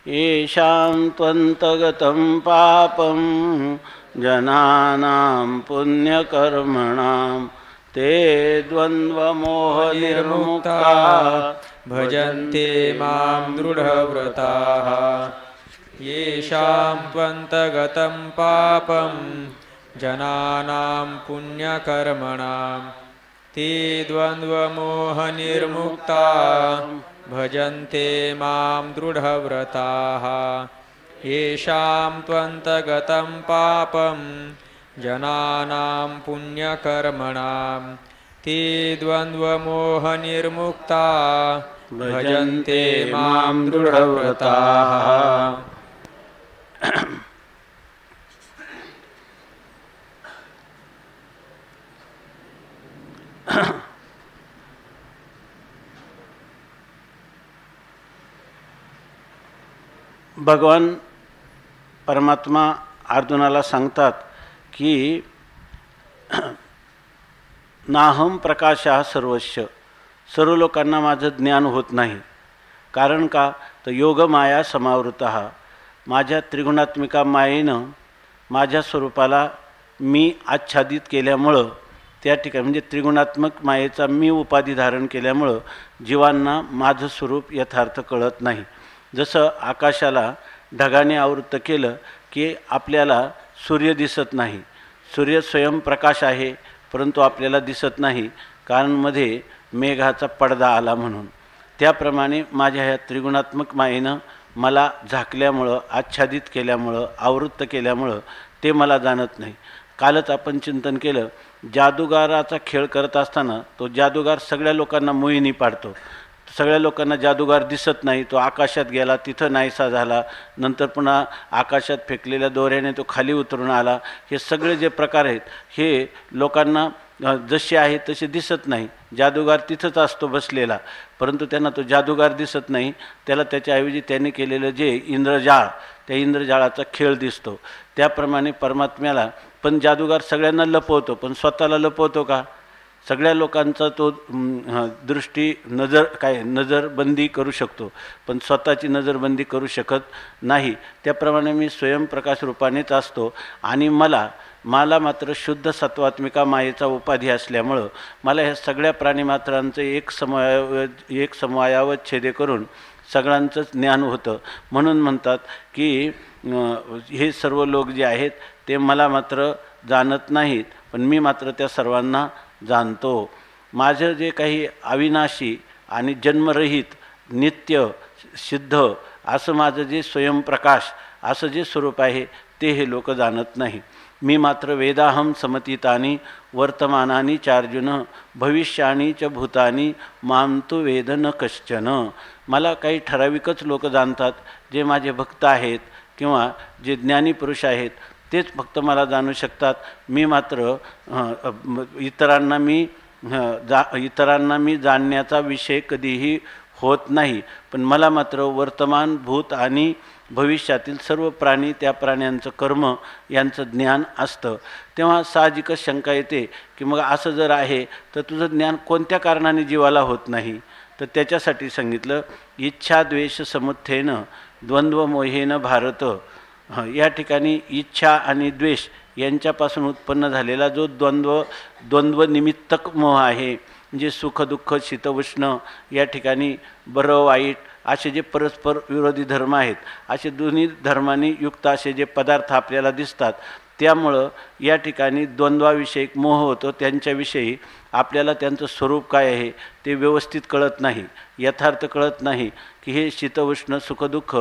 येषां त्वन्तगतं पापं जनानां पुण्यकर्मणां ते द्वन्द्वमोहनिर्मुक्ता भजन्ते मां दृढव्रताः। येषां त्वन्तगतं पापं जनानां पुण्यकर्मणां ते द्वन्द्वमोहनिर्मुक्ता भजन्ते मां दृढव्रताः। येषां त्वन्तगतं पापं जनानां पुण्यकर्मणां ते द्वन्द्वमोहनिर्मुक्ता भजन्ते मां दृढव्रताः। भगवान परमात्मा अर्जुनाला सांगतात की नाहम प्रकाशः सर्वस्य, सर्व लोकांना माझं ज्ञान होत नाही. कारण का तर योगमाया समावृतः, माझ्या त्रिगुणात्मिका मायेनं माझ्या स्वरूपाला मी आच्छादित केल्यामुळं, त्या ठिकाणी म्हणजे त्रिगुणात्मक मायेचा मी उपाधी धारण केल्यामुळं जीवांना माझं स्वरूप यथार्थ कळत नाही. जसं आकाशाला ढगाने आवृत्त केलं की आपल्याला सूर्य दिसत नाही. सूर्य स्वयंप्रकाश आहे परंतु आपल्याला दिसत नाही, कारण मध्ये मेघाचा पडदा आला म्हणून. त्याप्रमाणे माझ्या ह्या त्रिगुणात्मक मायेनं मला झाकल्यामुळं, आच्छादित केल्यामुळं, आवृत्त केल्यामुळं ते मला जाणत नाही. कालच आपण चिंतन केलं, जादूगाराचा खेळ करत असताना तो जादूगार सगळ्या लोकांना मोहिनी पाडतो. सगळ्या लोकांना जादूगार दिसत नाही. तो आकाशात गेला, तिथं नाहीसा झाला, नंतर पुन्हा आकाशात फेकलेल्या दोऱ्याने तो खाली उतरून आला. हे सगळे जे प्रकार आहेत हे लोकांना जसे आहे तसे दिसत नाही. जादूगार तिथंच असतो बसलेला, परंतु त्यांना तो जादूगार दिसत नाही. त्याला त्याच्याऐवजी त्याने केलेलं जे इंद्रजाळ, त्या इंद्रजाळाचा खेळ दिसतो. त्याप्रमाणे परमात्म्याला पण जादूगार सगळ्यांना लपवतो, पण स्वतःला लपवतो का? सगळ्या लोकांचा तो नजरबंदी करू शकतो, पण स्वतःची नजरबंदी करू शकत नाही. त्याप्रमाणे मी स्वयंप्रकाश रूपानेच असतो आणि मला मात्र शुद्ध सत्वात्मिका मायेचा उपाधी असल्यामुळं मला ह्या सगळ्या प्राणीमात्रांचं एक समवायावत छेदे करून सगळ्यांचंच ज्ञान होतं. म्हणून म्हणतात की हे सर्व लोक जे आहेत ते मला मात्र जाणत नाहीत, पण मी मात्र त्या सर्वांना जाणतो. माझं जे काही अविनाशी आणि जन्मरहित नित्य सिद्ध असं माझं जे स्वयंप्रकाश असं जे स्वरूप आहे ते हे लोक जाणत नाही. मी मात्र वेदाहम समतीतानी वर्तमानानी चार्जुन भविष्यानी च भूतानी मां तु वेद न कश्चन. मला काही ठराविकच लोक जाणतात, जे माझे भक्त आहेत किंवा जे ज्ञानी पुरुष आहेत तेच फक्त मला जाणू शकतात. मी मात्र इतरांना मी जाणण्याचा विषय कधीही होत नाही, पण मला मात्र वर्तमान भूत आणि भविष्यातील सर्व प्राणी, त्या प्राण्यांचं कर्म यांचं ज्ञान असतं. तेव्हा साहजिकच शंका येते की मग असं जर आहे तर तुझं ज्ञान कोणत्या कारणाने जीवाला होत नाही? तर त्याच्यासाठी सांगितलं, इच्छा द्वेष समुत्थेन द्वंद्व मोहेन भारत. या ठिकाणी इच्छा आणि द्वेष यांच्यापासून उत्पन्न झालेला जो द्वंद्वनिमित्तक मोह आहे, म्हणजे सुख दुःख शीतउष्ण, या ठिकाणी बरं वाईट असे जे परस्पर विरोधी धर्म आहेत, असे दोन्ही धर्मांनी युक्त असे जे पदार्थ आपल्याला दिसतात, त्यामुळं या ठिकाणी द्वंद्वाविषयक मोह होतो. त्यांच्याविषयी आपल्याला त्यांचं स्वरूप काय आहे ते व्यवस्थित कळत नाही, यथार्थ कळत नाही की हे शीतउष्ण सुखदुःख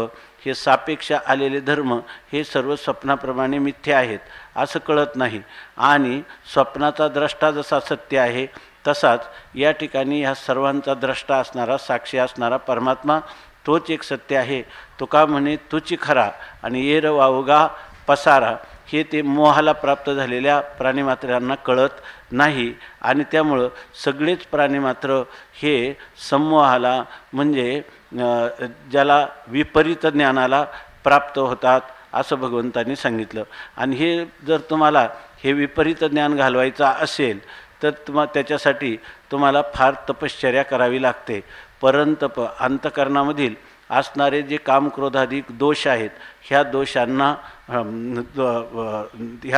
हे सापेक्ष आलेले धर्म हे सर्व स्वप्नाप्रमाणे मिथ्या आहेत असं कळत नाही. आणि स्वप्नाचा द्रष्टा जसा सत्य आहे तसाच या ठिकाणी ह्या सर्वांचा द्रष्टा असणारा, साक्षी असणारा परमात्मा तोच एक सत्य आहे. तुका म्हणे तुची खरा आणि येर वावगा पसारा, हे ते मोहाला प्राप्त झालेल्या प्राणीमात्रांना कळत नाही. आणि त्यामुळं सगळेच प्राणीमात्र हे समूहाला म्हणजे ज्याला विपरीत ज्ञानाला प्राप्त होतात असं भगवंतांनी सांगितलं. आणि हे जर तुम्हाला हे विपरीत ज्ञान घालवायचं असेल तर त्याच्यासाठी तुम्हाला फार तपश्चर्या करावी लागते. परंतप अंतकरणामधील असणारे जे कामक्रोधाधिक दोष आहेत, ह्या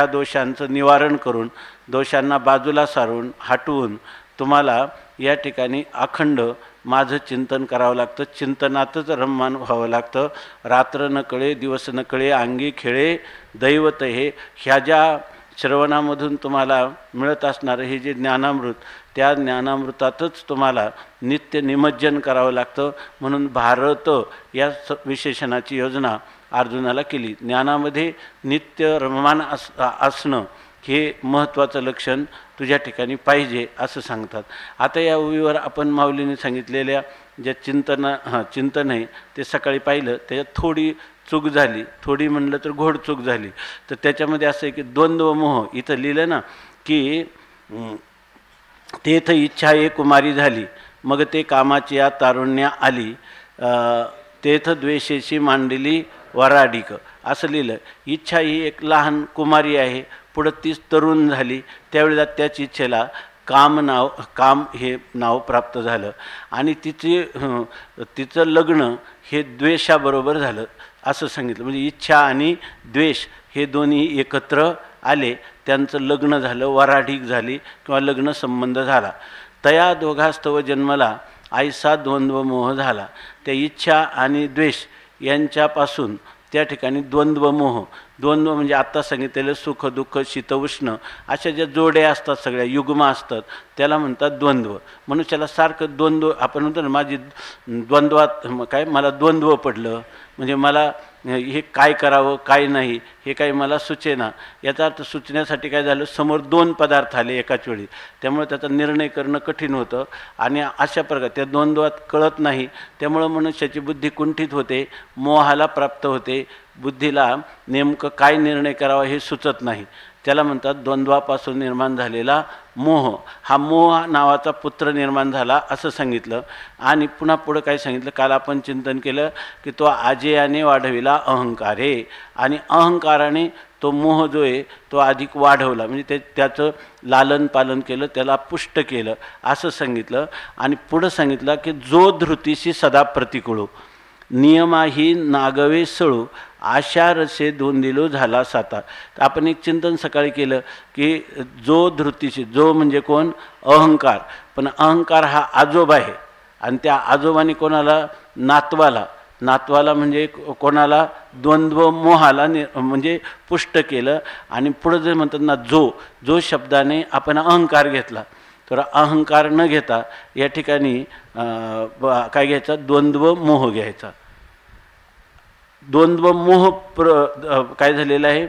दोषांचं निवारण करून, दोषांना बाजूला सारून हटवून तुम्हाला या ठिकाणी अखंड माझं चिंतन करावं लागतं. चिंतनातच रममान व्हावं लागतं. रात्र न कळे दिवस न कळे अंगी खेळे दैवत हे, ह्या ज्या श्रवणामधून तुम्हाला मिळत असणारं हे जे ज्ञानामृत, त्या ज्ञानामृतातच तुम्हाला नित्य निमज्जन करावं लागतं. म्हणून भारत या विशेषणाची योजना अर्जुनाला केली. ज्ञानामध्ये नित्य रममान असणं हे महत्त्वाचं लक्षण तुझ्या ठिकाणी पाहिजे असं सांगतात. आता या ओळीवर आपण माऊलीने सांगितलेल्या ज्या चिंतन आहे ते सकाळी पाहिलं, त्याच्यात थोडी चूक झाली, थोडी म्हणलं तर घोड चूक झाली. तर त्याच्यामध्ये असं आहे की द्वंद्व मोह इथं लिहिलं ना की तेथ इच्छा एक कुमारी झाली, मग ते कामाची या तारुण्या आली, तेथ द्वेषेशी मांडली वराडिक असं लिहिलं. इच्छा ही एक लहान कुमारी आहे, पुढं तीच तरुण झाली, त्यावेळेला त्याच इच्छेला काम हे नाव प्राप्त झालं आणि तिचं लग्न हे द्वेषाबरोबर झालं असं सांगितलं. म्हणजे इच्छा आणि द्वेष हे दोन्ही एकत्र आले, त्यांचं लग्न झालं, वराढीक झाली किंवा लग्न संबंध झाला. तया दोघास्तव जन्मला आयसा द्वंद्व मोह झाला. त्या इच्छा आणि द्वेष यांच्यापासून त्या ठिकाणी द्वंद्व मोह, द्वंद्व म्हणजे आत्ता सांगितलेलं सुख दुःख शीत उष्ण अशा ज्या जोड्या असतात, सगळ्या युग्म असतात, त्याला म्हणतात द्वंद्व. मनुष्याला सारखं द्वंद्व, आपण म्हणतो ना माझी द्वंद्वात काय मला द्वंद्व पडलं, म्हणजे मला हे काय करावं काय नाही हे काही मला सुचेना. याचा अर्थ सुचण्यासाठी काय झालं, समोर दोन पदार्थ आले एकाच वेळी, त्यामुळे त्याचा निर्णय करणं कठीण होतं आणि अशा प्रकारे त्या द्वंद्वात कळत नाही. त्यामुळं मनुष्याची बुद्धी कुंठित होते, मोहाला प्राप्त होते, बुद्धीला नेमकं काय निर्णय करावा हे सुचत नाही. त्याला म्हणतात द्वंद्वापासून निर्माण झालेला मोह. हा मोह नावाचा पुत्र निर्माण झाला असं सांगितलं. आणि पुन्हा पुढं काय सांगितलं, काल आपण चिंतन केलं की तो आजेयाने वाढविला अहंकारे, आणि अहंकाराने तो मोह जो आहे तो अधिक वाढवला, म्हणजे त्याचं लालन पालन केलं, त्याला पुष्ट केलं असं सांगितलं. आणि पुढं सांगितलं की जो धृतीशी सदा प्रतिकूळू, नियमाही नागवे सळू, आशा रसे धोंदिलो झाला साता. तर आपण एक चिंतन सकाळी केलं की जो धृतीशी, जो म्हणजे कोण, अहंकार. पण अहंकार हा आजोबा आहे आणि त्या आजोबाने कोणाला, नातवाला म्हणजे कोणाला, द्वंद्व मोहाला म्हणजे पुष्ट केलं. आणि पुढं जे म्हणतात ना जो शब्दाने आपण अहंकार घेतला, तर अहंकार न घेता या ठिकाणी काय घ्यायचा, द्वंद्व मोह घ्यायचा. द्वंद्व मोह काय झालेला आहे,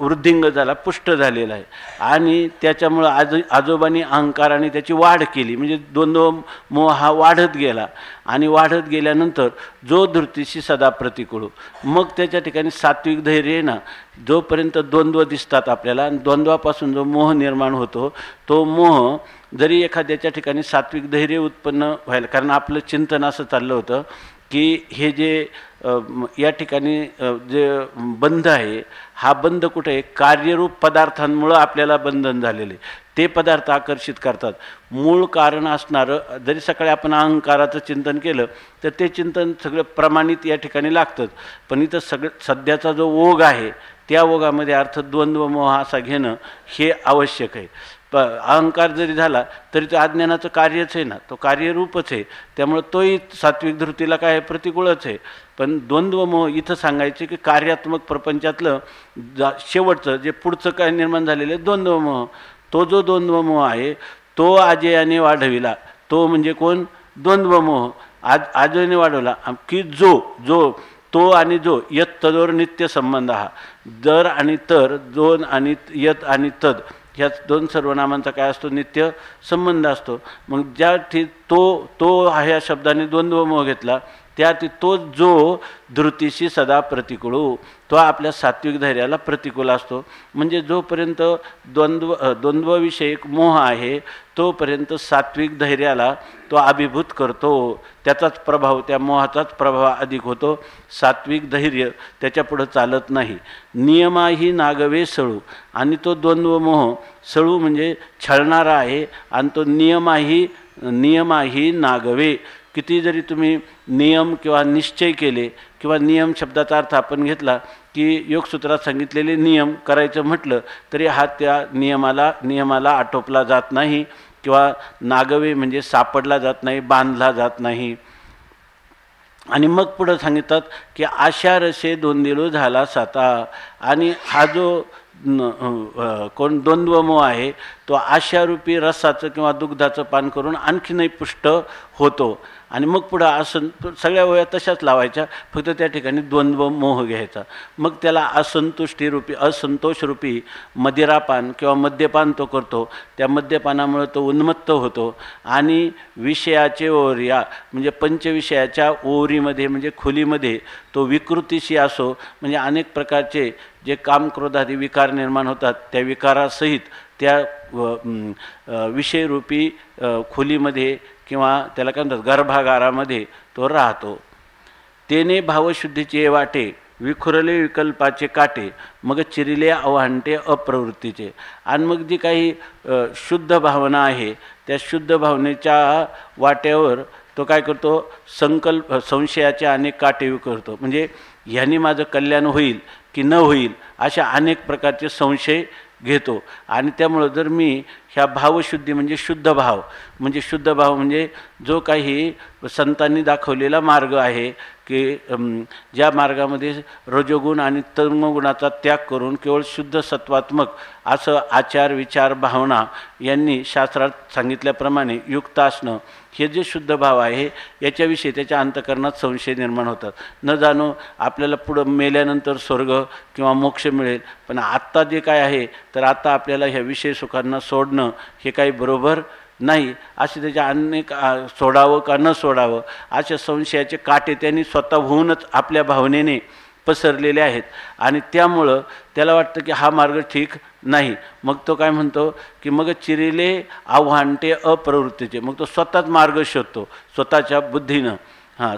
वृद्धिंग झाला, पुष्ट झालेला आहे. आणि त्याच्यामुळं आजोबांनी अहंकाराने त्याची वाढ केली, म्हणजे द्वंद्व मोह हा वाढत गेला. आणि वाढत गेल्यानंतर जो धृतीशी सदा प्रतिकूळ, मग त्याच्या ठिकाणी सात्विक धैर्य आहे ना, जोपर्यंत द्वंद्व दिसतात आपल्याला, आणि द्वंद्वापासून जो मोह निर्माण होतो, तो मोह जरी एखाद्याच्या ठिकाणी सात्विक धैर्य उत्पन्न व्हायला, कारण आपलं चिंतन असं चाललं होतं की हे जे या ठिकाणी जे बंध आहे, हा बंध कुठे आहे, कार्यरूप पदार्थांमुळं आपल्याला बंधन झालेले, ते पदार्थ आकर्षित करतात. मूळ कारण असणारं जरी सकाळी आपण अहंकाराचं चिंतन केलं तर ते चिंतन सगळं प्रमाणित या ठिकाणी लागतंच. पण इथं सध्याचा जो ओघ आहे त्या ओघामध्ये अर्थ द्वंद्व मोह असा घेणं हे आवश्यक आहे. अहंकार जरी झाला तरी तो अज्ञानाचं कार्यच आहे ना, तो कार्यरूपच आहे, त्यामुळे तोही सात्विक धृतीला काय आहे, प्रतिकूळच आहे. पण द्वंद्व मोह इथं सांगायचे की कार्यात्मक प्रपंचातलं शेवटचं जे पुढचं काय निर्माण झालेलं द्वंद्व मोह, तो जो द्वंद्व मोह आहे तो अजयाने वाढविला. तो म्हणजे कोण, द्वंद्व मोह अजयाने वाढवला की जो तो आणि जो यत तदोर नित्य संबंध, हा दर आणि तर, दोन आणि यत आणि तद ह्या दोन सर्वनामांचा काय असतो, नित्य संबंध असतो. मग ज्या तो ह्या शब्दाने द्वंद्व मोह घेतला, त्यात तो जो धृतीशी सदा प्रतिकूळ, तो आपल्या सात्विक धैर्याला प्रतिकूल असतो. म्हणजे जोपर्यंत द्वंद्वविषयक मोह आहे तोपर्यंत सात्विक धैर्याला तो अभिभूत करतो, त्याचाच प्रभाव, त्या मोहाचाच प्रभाव अधिक होतो. सात्विक धैर्य त्याच्या पुढं चालत नाही. नियमाही नागवे सळू, आणि तो द्वंद्व मोह सळू म्हणजे छळणारा आहे, आणि तो नियमाही नागवे किती जरी तुम्ही नियम किंवा निश्चय केले किंवा नियम शब्दाचा अर्थ आपण घेतला की योगसूत्रात सांगितलेले नियम करायचं म्हटलं तरी हा त्या नियमाला आटोपला जात नाही किंवा नागवे म्हणजे सापडला जात नाही, बांधला जात नाही. आणि मग पुढं सांगिततात की आशा रसे दोंदिलो झाला साता. आणि हा जो कोण द्वंद्वमोह आहे तो आशारूपी रसाचं किंवा दुग्धाचं पान करून आणखीनही पुष्ट होतो. आणि मग पुढं सगळ्या वया तशाच लावायच्या, फक्त त्या ठिकाणी द्वंद्व मोह घ्यायचा. मग त्याला असंतोषरूपी मदिरापान किंवा मद्यपान तो करतो. त्या मद्यपानामुळे तो उन्मत्त होतो आणि विषयाचे ओरिया म्हणजे पंचविषयाच्या ओरीमध्ये म्हणजे खोलीमध्ये तो विकृतीशी असो म्हणजे अनेक प्रकारचे जे कामक्रोधादी विकार निर्माण होतात त्या विकारासहित त्या विषयरूपी खोलीमध्ये किंवा त्याला काय म्हणतात गर्भागारामध्ये तो राहतो. तेने भावशुद्धीचे वाटे विखुरले विकल्पाचे काटे मग चिरिले अवांटे अप्रवृत्तीचे. आणि मग जी काही शुद्ध भावना आहे त्या शुद्ध भावनेच्या वाट्यावर तो काय करतो, संशयाचे अनेक काटे विखुरतो. म्हणजे ह्यानी माझं कल्याण होईल की न होईल अशा अनेक प्रकारचे संशय घेतो. आणि त्यामुळं जर मी ह्या भावशुद्धी म्हणजे शुद्ध भाव म्हणजे जो काही संतांनी दाखवलेला मार्ग आहे की ज्या मार्गामध्ये रजोगुण आणि तमोगुणाचा त्याग करून केवळ शुद्ध सत्वात्मक असं आचार विचार भावना यांनी शास्त्रात सांगितल्याप्रमाणे युक्त असणं, हे जे शुद्ध भाव आहे याच्याविषयी त्याच्या अंतःकरणात संशय निर्माण होतात. न जाणो आपल्याला पुढं मेल्यानंतर स्वर्ग किंवा मोक्ष मिळेल, पण आत्ता जे काय आहे तर आता आपल्याला ह्या विषय सुखांना सोडणं हे काही बरोबर नाही. असे त्याच्या अनेक सोडावं का न सोडावं अशा संशयाचे काटे त्यांनी स्वतःहूनच आपल्या भावनेने पसरलेले आहेत. आणि त्यामुळं त्याला वाटतं की हा मार्ग ठीक नाही. मग तो काय म्हणतो की मग चिरिले आव्हांटे अप्रवृत्तीचे. मग तो स्वतःच मार्ग शोधतो स्वतःच्या बुद्धीनं.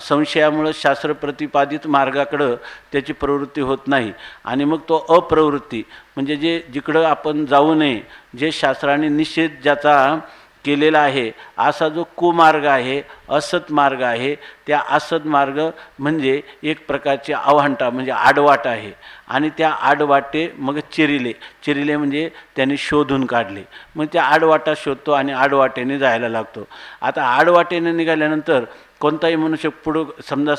संशयामुळं शास्त्र प्रतिपादित मार्गाकडं त्याची प्रवृत्ती होत नाही. आणि मग तो अप्रवृत्ती म्हणजे जिकडं आपण जाऊ नये, जे शास्त्राने निषेध ज्याचा केलेला आहे असा जो कुमार्ग आहे, असत मार्ग आहे, त्या असत मार्ग म्हणजे एक प्रकारचे आव्हांटा म्हणजे आडवाट आहे. आणि त्या आडवाटे मग चिरिले म्हणजे त्यांनी शोधून काढले. मग त्या आडवाटा शोधतो आणि आडवाटेने जायला लागतो. आता आडवाटेने निघाल्यानंतर कोणताही मनुष्य पुढं समजा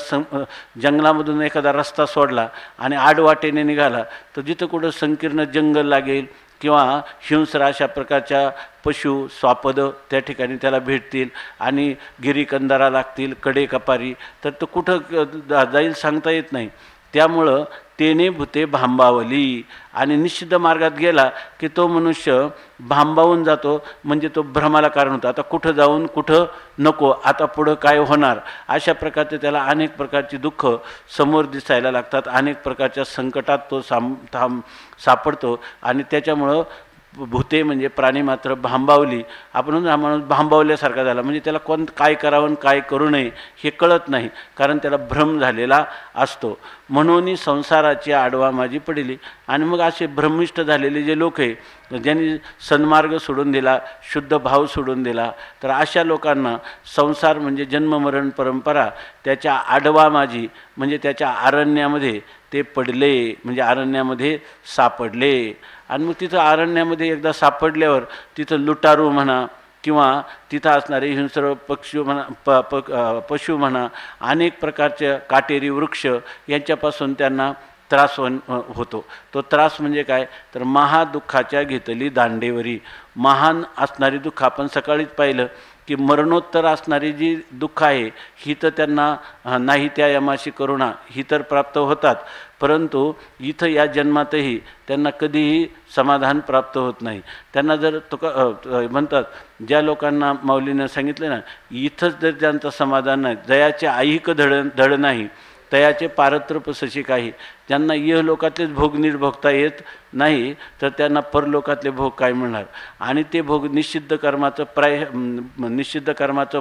जंगलामधून एखादा रस्ता सोडला आणि आडवाटेने निघाला तर जिथं कुठं संकीर्ण जंगल लागेल किंवा हिंस्र अशा प्रकारच्या पशु स्वापद त्या ठिकाणी त्याला भेटतील आणि गिरीकंदारा लागतील, कडे कपारी, तर तो कुठं जाईल सांगता येत नाही. त्यामुळं तेने भूते भांबावली. आणि निषिद्ध मार्गात गेला की तो मनुष्य भांबावून जातो म्हणजे तो भ्रमाला कारण होतो. आता कुठं जाऊन कुठं नको, आता पुढं काय होणार अशा प्रकारचे त्याला अनेक प्रकारची दुःख समोर दिसायला लागतात. अनेक प्रकारच्या संकटात तो सापडतो. आणि त्याच्यामुळं भूते म्हणजे प्राणी मात्र भांबावली. आपण हा माणूस भांबावल्यासारखा झाला म्हणजे त्याला काय करावं काय करू नये हे कळत नाही, कारण त्याला भ्रम झालेला असतो. म्हणून संसाराची आडवा माझी पडली. आणि मग असे भ्रमिष्ठ झालेले जे लोक आहे ज्यांनी सन्मार्ग सोडून दिला, शुद्ध भाव सोडून दिला, तर अशा लोकांना संसार म्हणजे जन्ममरण परंपरा त्याच्या आडवा माझी म्हणजे त्याच्या आरण्यामध्ये ते पडले म्हणजे आरण्यामध्ये सापडले. आणि मग तिथं आरण्यामध्ये एकदा सापडल्यावर तिथं लुटारू म्हणा किंवा तिथं असणारे हिंस्र पशु म्हणा अनेक प्रकारचे काटेरी वृक्ष यांच्यापासून त्यांना त्रास होतो. तो त्रास म्हणजे काय तर महादुःखाच्या घेतली दांडेवरी. महान असणारी दुःख आपण सकाळीच पाहिलं की मरणोत्तर असणारी जी दुःख आहे ही तर त्यांना नाही त्या यमाशी करुणा ही तर प्राप्त होतात, परंतु इथं या जन्मातही त्यांना कधीही समाधान प्राप्त होत नाही. त्यांना जर म्हणतात ज्या लोकांना माऊलीनं सांगितलं ना, इथंच जर त्यांचं समाधान नाही, जयाचे ऐहिक धड नाही तयाचे पारत्रप सशी काही. ज्यांना इहलोकातलेच भोग निर्भोगता येत नाही तर त्यांना परलोकातले भोग काय मिळणार. आणि ते भोग निषिद्ध कर्माचं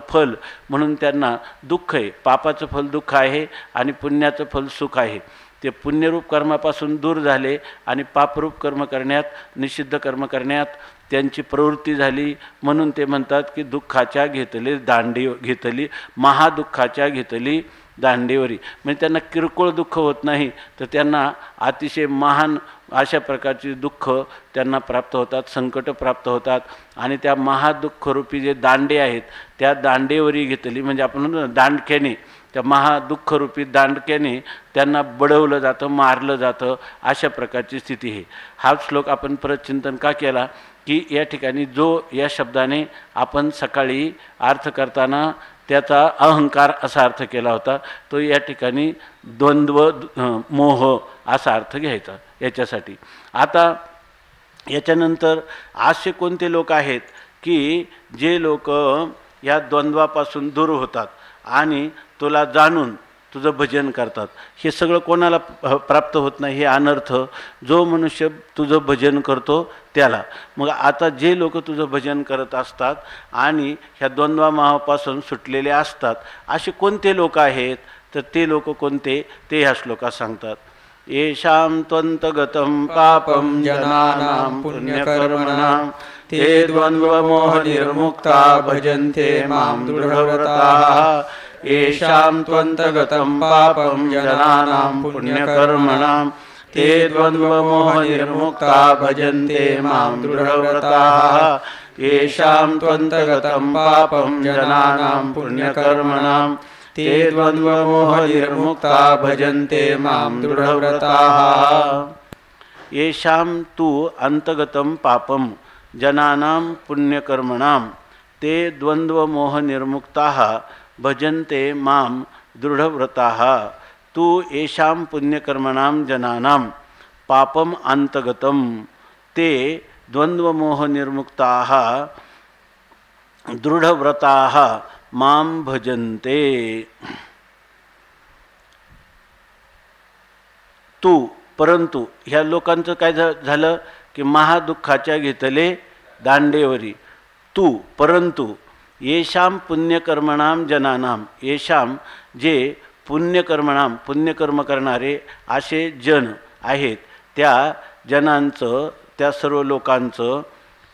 फल म्हणून त्यांना दुःख आहे. पापाचं फल दुःख आहे आणि पुण्याचं फल सुख आहे. ते पुण्यरूप कर्मापासून दूर झाले आणि पापरूप कर्म करण्यात निषिद्ध कर्म करण्यात त्यांची प्रवृत्ती झाली, म्हणून ते म्हणतात की दुःखाच्या घेतली दांडी घेतली, महादुःखाच्या घेतली दांडेवरी. म्हणजे त्यांना किरकोळ दुःख होत नाही, तर त्यांना अतिशय महान अशा प्रकारची दुःख त्यांना प्राप्त होतात, संकट प्राप्त होतात. आणि त्या महादुःखरूपी जे दांडे आहेत त्या दांडेवरी घेतली, म्हणजे आपण म्हणतो दांडक्याने, त्या महादुःखरूपी दांडक्याने त्यांना बडवलं जातं, मारलं जातं, अशा प्रकारची स्थिती आहे. हा श्लोक आपण परत चिंतन का केला की या ठिकाणी जो या शब्दाने आपण सकाळी अर्थ करताना त्याचा अहंकार असा अर्थ केला होता, तो या ठिकाणी द्वंद्व मोह असा अर्थ घ्यायचा याच्यासाठी. आता याच्यानंतर असे कोणते लोक आहेत की जे लोक या द्वंद्वापासून दूर होतात आणि तुला जाणून तुझं भजन करतात. हे सगळं कोणाला प्राप्त होत नाही, हे अनर्थ जो मनुष्य तुझं भजन करतो त्याला. मग आता जे लोक तुझं भजन करत असतात आणि ह्या द्वंद्वामापासून सुटलेले असतात, असे कोणते लोक आहेत, तर ते लोक कोणते ते ह्या श्लोकात सांगतात. येषां त्वन्तगतं पापं जनानां पुण्यकर्मणां ते द्वन्द्वमोहनिर्मुक्ता भजन्ते मां दृढव्रताः. येषां त्वन्तगतं पापं जनानां पुण्यकर्मणां ते द्वन्द्वमोहनिर्मुक्ता भजन्ते मां दृढव्रताः. येषां त्वन्तगतं पापं जनानां पुण्यकर्मणां ते द्वन्द्वमोहनिर्मुक्ता भजन्ते मां दृढव्रताः. येषां तु अंतगतं पापं जनानां पुण्यकर्मणां ते द्वन्द्वमोहनिर्मुक्ताः भजन्ते मां दृढव्रताः. तु येषां पुण्यकर्मणां जनानां पापम् अंतगतं ते द्वन्द्वमोहनिर्मुक्ताः दृढव्रताः मां भजन्ते. तू परंतु ह्या लोकांचं काय झालं की महादुःखाच्या घेतले दांडेवरी. तू परंतु येषां पुण्यकर्मणां जनानां, येषां जे पुण्यकर्मणां पुण्यकर्म करणारे असे जन आहेत, त्या जनांचं, त्या सर्व लोकांचं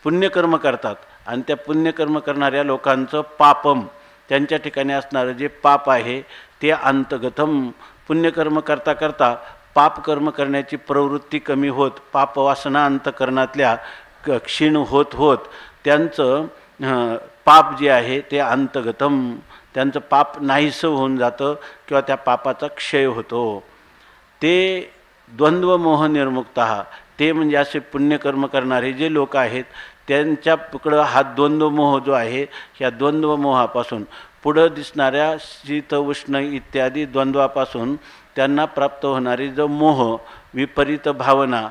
पुण्यकर्म करतात आणि त्या पुण्यकर्म करणाऱ्या लोकांचं पापम, त्यांच्या ठिकाणी असणारं जे पाप आहे ते अंतगतम. पुण्यकर्म करता करता पापकर्म करण्याची प्रवृत्ती कमी होत, पापवासना अंतकरणातल्या क्षीण होत होत त्यांचं पाप जे आहे ते अंतगतम, त्यांचं पाप नाहीसं होऊन जातं किंवा त्या पापाचा क्षय होतो. ते द्वंद्वमोह निर्मुक्तः, ते म्हणजे असे पुण्यकर्म करणारे जे लोक आहेत त्यांच्याकडं हा द्वंद्वमोह जो आहे, ह्या द्वंद्वमोहापासून पुढं दिसणाऱ्या शीत उष्ण इत्यादी द्वंद्वापासून त्यांना प्राप्त होणारी जो मोह, विपरीत भावना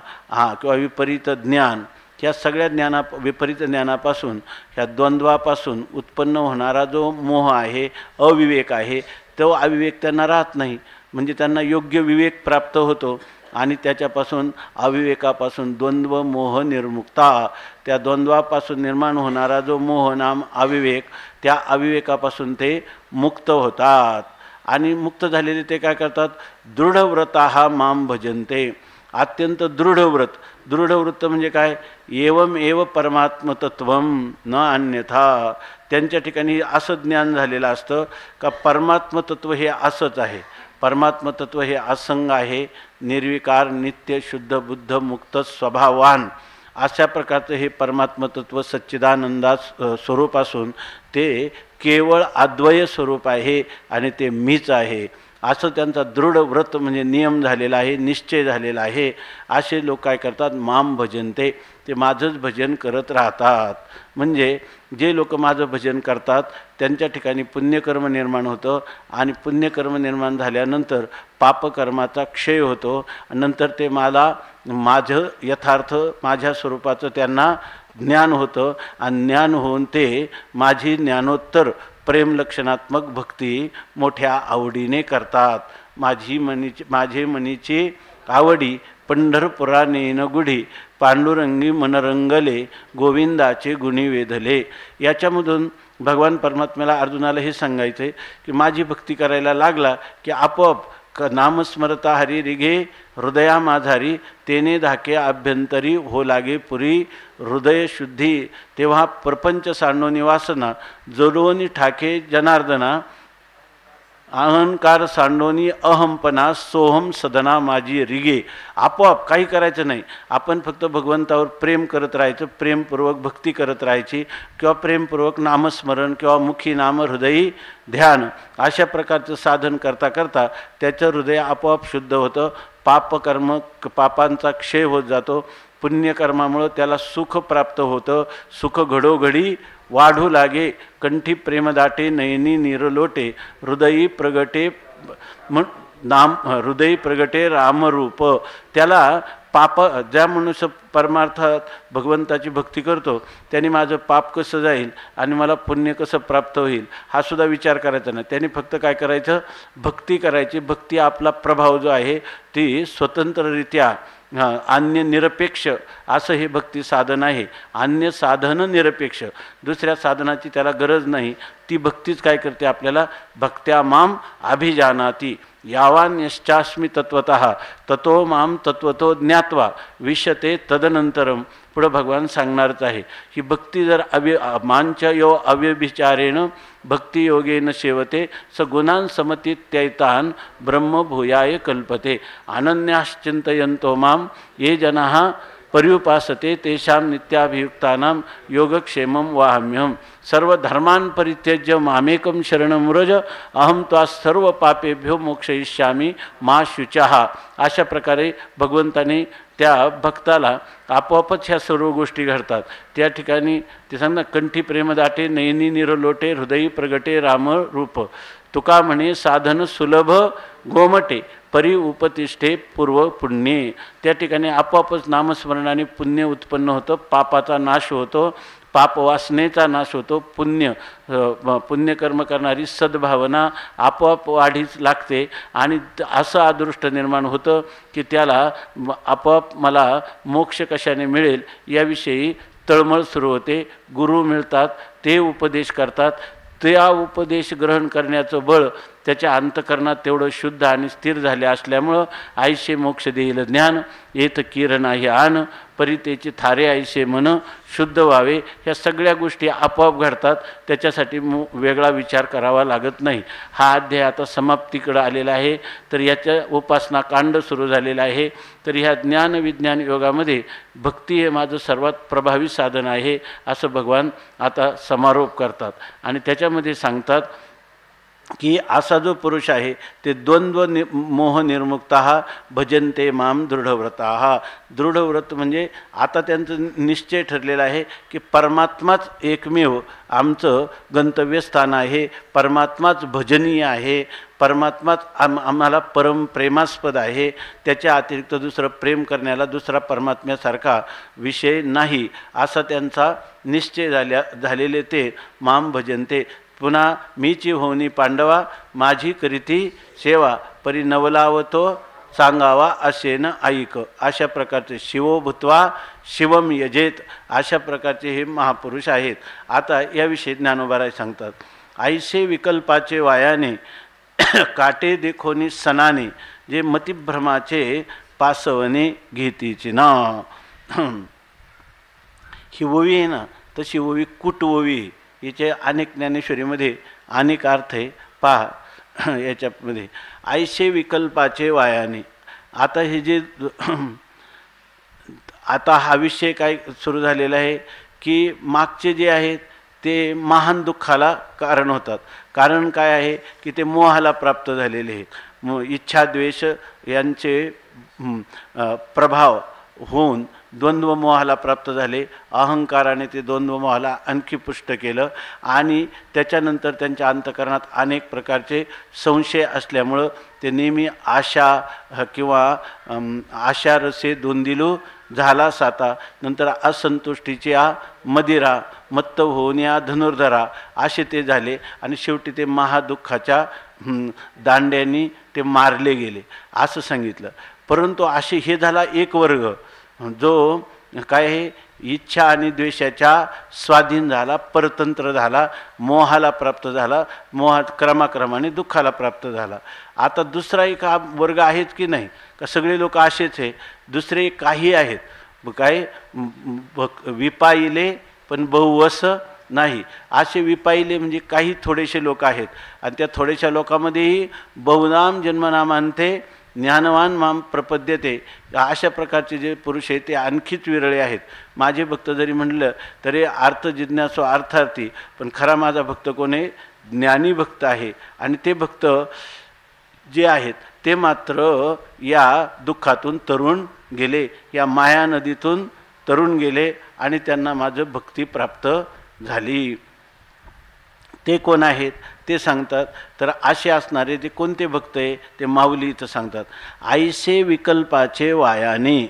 किंवा विपरीत ज्ञान, ह्या सगळ्या विपरीत ज्ञानापासून, ह्या द्वंद्वापासून उत्पन्न होणारा जो मोह आहे, अविवेक आहे, तो अविवेक त्यांना राहत नाही. म्हणजे त्यांना योग्य विवेक प्राप्त होतो आणि त्याच्यापासून, अविवेकापासून द्वंद्व मोह निर्मुक्ता, त्या द्वंद्वापासून निर्माण होणारा जो मोह नाम अविवेक, त्या अविवेकापासून ते मुक्त होतात. आणि मुक्त झालेले ते काय करतात, दृढव्रताः मां भजन्ते. अत्यंत दृढव्रत, दृढव्रत म्हणजे काय, एवम एव परमात्मतत्वम न अन्यथा. त्यांच्या ठिकाणी असं ज्ञान झालेलं असतं का परमात्मतत्व हे असंच आहे, परमात्मतत्व हे असंग आहे, निर्विकार, नित्य, शुद्ध, बुद्ध, मुक्त, स्वभावान, अशा प्रकारचं हे परमात्मतत्व सच्चिदानंदा स्वरूप असून ते केवळ अद्वय स्वरूप आहे आणि ते मीच आहे, असं त्यांचा दृढ व्रत म्हणजे नियम झालेला आहे, निश्चय झालेला आहे. असे लोक काय करतात, माम भजनते, ते माझंच भजन करत राहतात. म्हणजे जे लोक माझं भजन करतात त्यांच्या ठिकाणी पुण्यकर्म निर्माण होतं आणि पुण्यकर्म निर्माण झाल्यानंतर पापकर्माचा क्षय होतो. नंतर ते मला माझं यथार्थ माझ्या स्वरूपाचं त्यांना ज्ञान होतं आणि ज्ञान होऊन ते माझी ज्ञानोत्तर प्रेमलक्षणात्मक भक्ती मोठ्या आवडीने करतात. माझे मनीची आवडी पंढरपुरानेन गुढी, पांडुरंगी मनरंगले, गोविंदाचे गुणी वेधले. याच्यामधून भगवान परमात्म्याला अर्जुनाला हे सांगायचं आहे की माझी भक्ती करायला लागला की आपोआप नामस्मरता हरी रिघे हृदया माझारी तेने धाके अभ्यंतरी हो लागे पुरी हृदय शुद्धी तेव्हा प्रपंच सांडोनी वासना जलोनी ठाके जनार्दना अहंकार सांडोनी अहमपणा सोहम सदना माझी रिगे. आपोआप काही करायचं नाही, आपण फक्त भगवंतावर प्रेम करत राहायचं, प्रेमपूर्वक भक्ती करत राहायची किंवा प्रेमपूर्वक नामस्मरण किंवा मुखी नाम हृदयी ध्यान अशा प्रकारचं साधन करता करता त्याचं हृदय आपोआप शुद्ध होतं. पापांचा क्षय होत जातो. पुण्यकर्मामुळं त्याला सुख प्राप्त होतं. सुख घडोघडी वाढू लागे कंठी प्रेमदाटे नयनी निरलोटे हृदयी प्रगटे हृदयी प्रगटे रामरूप. त्याला पाप ज्या मनुष्य परमार्थात भगवंताची भक्ती करतो त्यांनी माझं पाप कसं जाईल आणि मला पुण्य कसं प्राप्त होईल हा सुद्धा विचार करायचा नाही. त्यांनी फक्त काय करायचं, भक्ती करायची. भक्ती आपला प्रभाव जो आहे ती स्वतंत्ररित्या अन्य निरपेक्ष असं हे भक्ती साधन आहे. अन्य साधन निरपेक्ष, दुसऱ्या साधनाची त्याला गरज नाही. ती भक्तीच काय करते, आपल्याला भक्त्या माम अभिजानाती यावान्यश्चास्मी तत्वतः ततो माम तत्वतो ज्ञात्वा विशते तदनंतरम. पुढं भगवान सांगणारच आहे. ही भक्ती जर मांच्या यो अव्यभिचारेण भक्तियोगेन सेवते स गुणान समतीत्यैतान ब्रह्मभूयाय कल्पते. अनन्याश्चिंतयन्तो माम ये जनाः पर्युपासते तेषां नित्याभियुक्तानां योगक्षेमं वाहम्यहम्. सर्वधर्मान् परित्यज्य मामेकं शरणं व्रज अहं त्वा सर्व पापेभ्यो मोक्षयिष्यामि मा शुचः. अशा प्रकारे भगवंताने त्या भक्ताला आपोआपच ह्या सर्व गोष्टी घडतात. त्या ठिकाणी ते सांगतात कंठी प्रेमदाटे नयनी निरलोटे हृदयी प्रगटे राम रूप. तुका म्हणे साधन सुलभ गोमटे परी उपतिष्ठे पूर्व पुण्ये. त्या ठिकाणी आपोआपच नामस्मरणाने पुण्य उत्पन्न होतं, पापाचा नाश होतो, पापवासनेचा नाश होतो. पुण्यकर्म करणारी सद्भावना आपोआप वाढीच लागते आणि असं अदृष्ट निर्माण होतं की त्याला आपोआप मला मोक्ष कशाने मिळेल याविषयी तळमळ सुरू होते. गुरु मिळतात, ते उपदेश करतात. त्या उपदेश ग्रहण करण्याचं बळ त्याच्या अंतकरणात तेवढं शुद्ध आणि स्थिर झाले असल्यामुळं आयशे मोक्ष देईल ज्ञान येत किरण आहे आन परितेचे थारे आयशे मन शुद्ध व्हावे. ह्या सगळ्या गोष्टी आपोआप घडतात, त्याच्यासाठी वेगळा विचार करावा लागत नाही. हा अध्याय आता समाप्तीकडे आलेला आहे, तर याच्या उपासना कांड सुरू झालेला आहे. तर ह्या ज्ञान विज्ञान योगामध्ये भक्ती हे माझं सर्वात प्रभावी साधन आहे असं भगवान आता समारोप करतात. आणि त्याच्यामध्ये सांगतात की असा जो पुरुष आहे ते द्वंद्व मोह निर्मुक्ता भजन्ते माम दृढव्रता. दृढव्रत म्हणजे आता त्यांचं निश्चय ठरलेला आहे की परमात्माच एकमेव आमचं गंतव्यस्थान आहे, परमात्माच भजनीय आहे, परमात्माच आम्हाला परम प्रेमास्पद आहे. त्याच्या अतिरिक्त दुसरं प्रेम करण्याला दुसरा परमात्म्यासारखा विषय नाही असा त्यांचा निश्चय झालेले ते माम भजन्ते. पुन्हा मीची होनी पांडवा माझी करीती सेवा परी नवलावतो सांगावा असे न ऐक. अशा प्रकारचे शिवो भूत्वा शिवम यजेत अशा प्रकारचे हे महापुरुष आहेत. आता याविषयी ज्ञानोबाराय सांगतात ऐसे विकल्पाचे वायाने काटे देखोनी सनाने जे मतिभ्रमाचे पासवणे घेतीची ना. ही ओवी आहे ना, तशी ओवी कुट ओवी. याचे अनेक ज्ञानेश्वरीमध्ये अनेक अर्थ आहे. पहा याच्यामध्ये ऐसे विकल्पाचे वायाने. आता हे जे आता हा विषय काय सुरू झालेला आहे की मागचे जे आहेत ते महान दुःखाला कारण होतात. कारण काय आहे की ते मोहाला प्राप्त झालेले आहेत. इच्छा द्वेष यांचे प्रभाव होऊन द्वंद्व मोहाला प्राप्त झाले. अहंकाराने ते द्वंद्व मोहाला आणखी पुष्ट केलं आणि त्याच्यानंतर त्यांच्या अंतकरणात अनेक प्रकारचे संशय असल्यामुळं ते नेहमी आशा किंवा आशा रसे दोंदिलू झाला साता. नंतर असंतुष्टीची मदिरा मत्त होऊन या धनुर्धरा असे ते झाले आणि शेवटी ते महादुःखाच्या दांड्यांनी ते मारले गेले असं सांगितलं. परंतु असे हे झाला एक वर्ग जो काय आहे इच्छा आणि द्वेषाच्या स्वाधीन झाला, परतंत्र झाला, मोहाला प्राप्त झाला, मोहात क्रमाक्रमाने दुःखाला प्राप्त झाला. आता दुसरा एक हा वर्ग आहेच की नाही, का सगळे लोक असेच आहे? दुसरे काही आहेत काय विपाईले पण बहुवस नाही. असे विपाईले म्हणजे काही थोडेसे लोक आहेत, आणि त्या थोड्याशा लोकांमध्येही बहुनाम जन्मनामांते ज्ञानवान माम प्रपद्यते अशा प्रकारचे जे पुरुष आहेत ते आणखीच विरळे आहेत. माझे भक्त जरी म्हणलं तरी अर्थ जिज्ञासू अर्थार्थी, पण खरा माझा भक्त कोण आहे? ज्ञानी भक्त आहे. आणि ते भक्त जे आहेत ते मात्र या दुःखातून तरुण गेले, या माया नदीतून तरुण गेले आणि त्यांना माझं भक्ती प्राप्त झाली. ते कोण आहेत ते सांगतात. तर असे असणारे ते कोणते भक्त आहे ते माऊली इथं सांगतात. आईसे विकल्पाचे वायाने.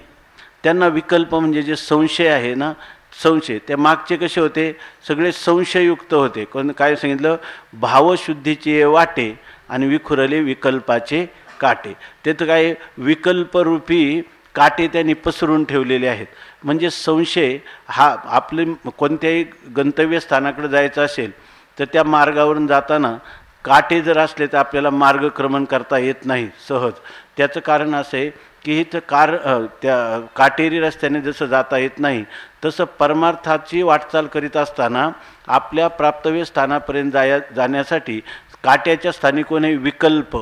त्यांना विकल्प म्हणजे जे संशय आहे ना, संशय ते मागचे कसे होते? सगळे संशययुक्त होते. कोण काय सांगितलं? भावशुद्धीचे वाटे आणि विखुरले विकल्पाचे काटे. ते तर काय विकल्परूपी काटे त्यांनी पसरून ठेवलेले आहेत. म्हणजे संशय हा आपले कोणत्याही गंतव्यस्थानाकडे जायचं असेल तर त्या मार्गावरून जाताना काटे जर असले तर आपल्याला मार्गक्रमण करता येत नाही सहज. त्याचं कारण असं आहे की इथं त्या काटेरी रस्त्याने जसं जाता येत नाही तसं परमार्थाची वाटचाल करीत असताना आपल्या प्राप्तव्य स्थानापर्यंत जाण्यासाठी काट्याच्या स्थानी कोणी विकल्प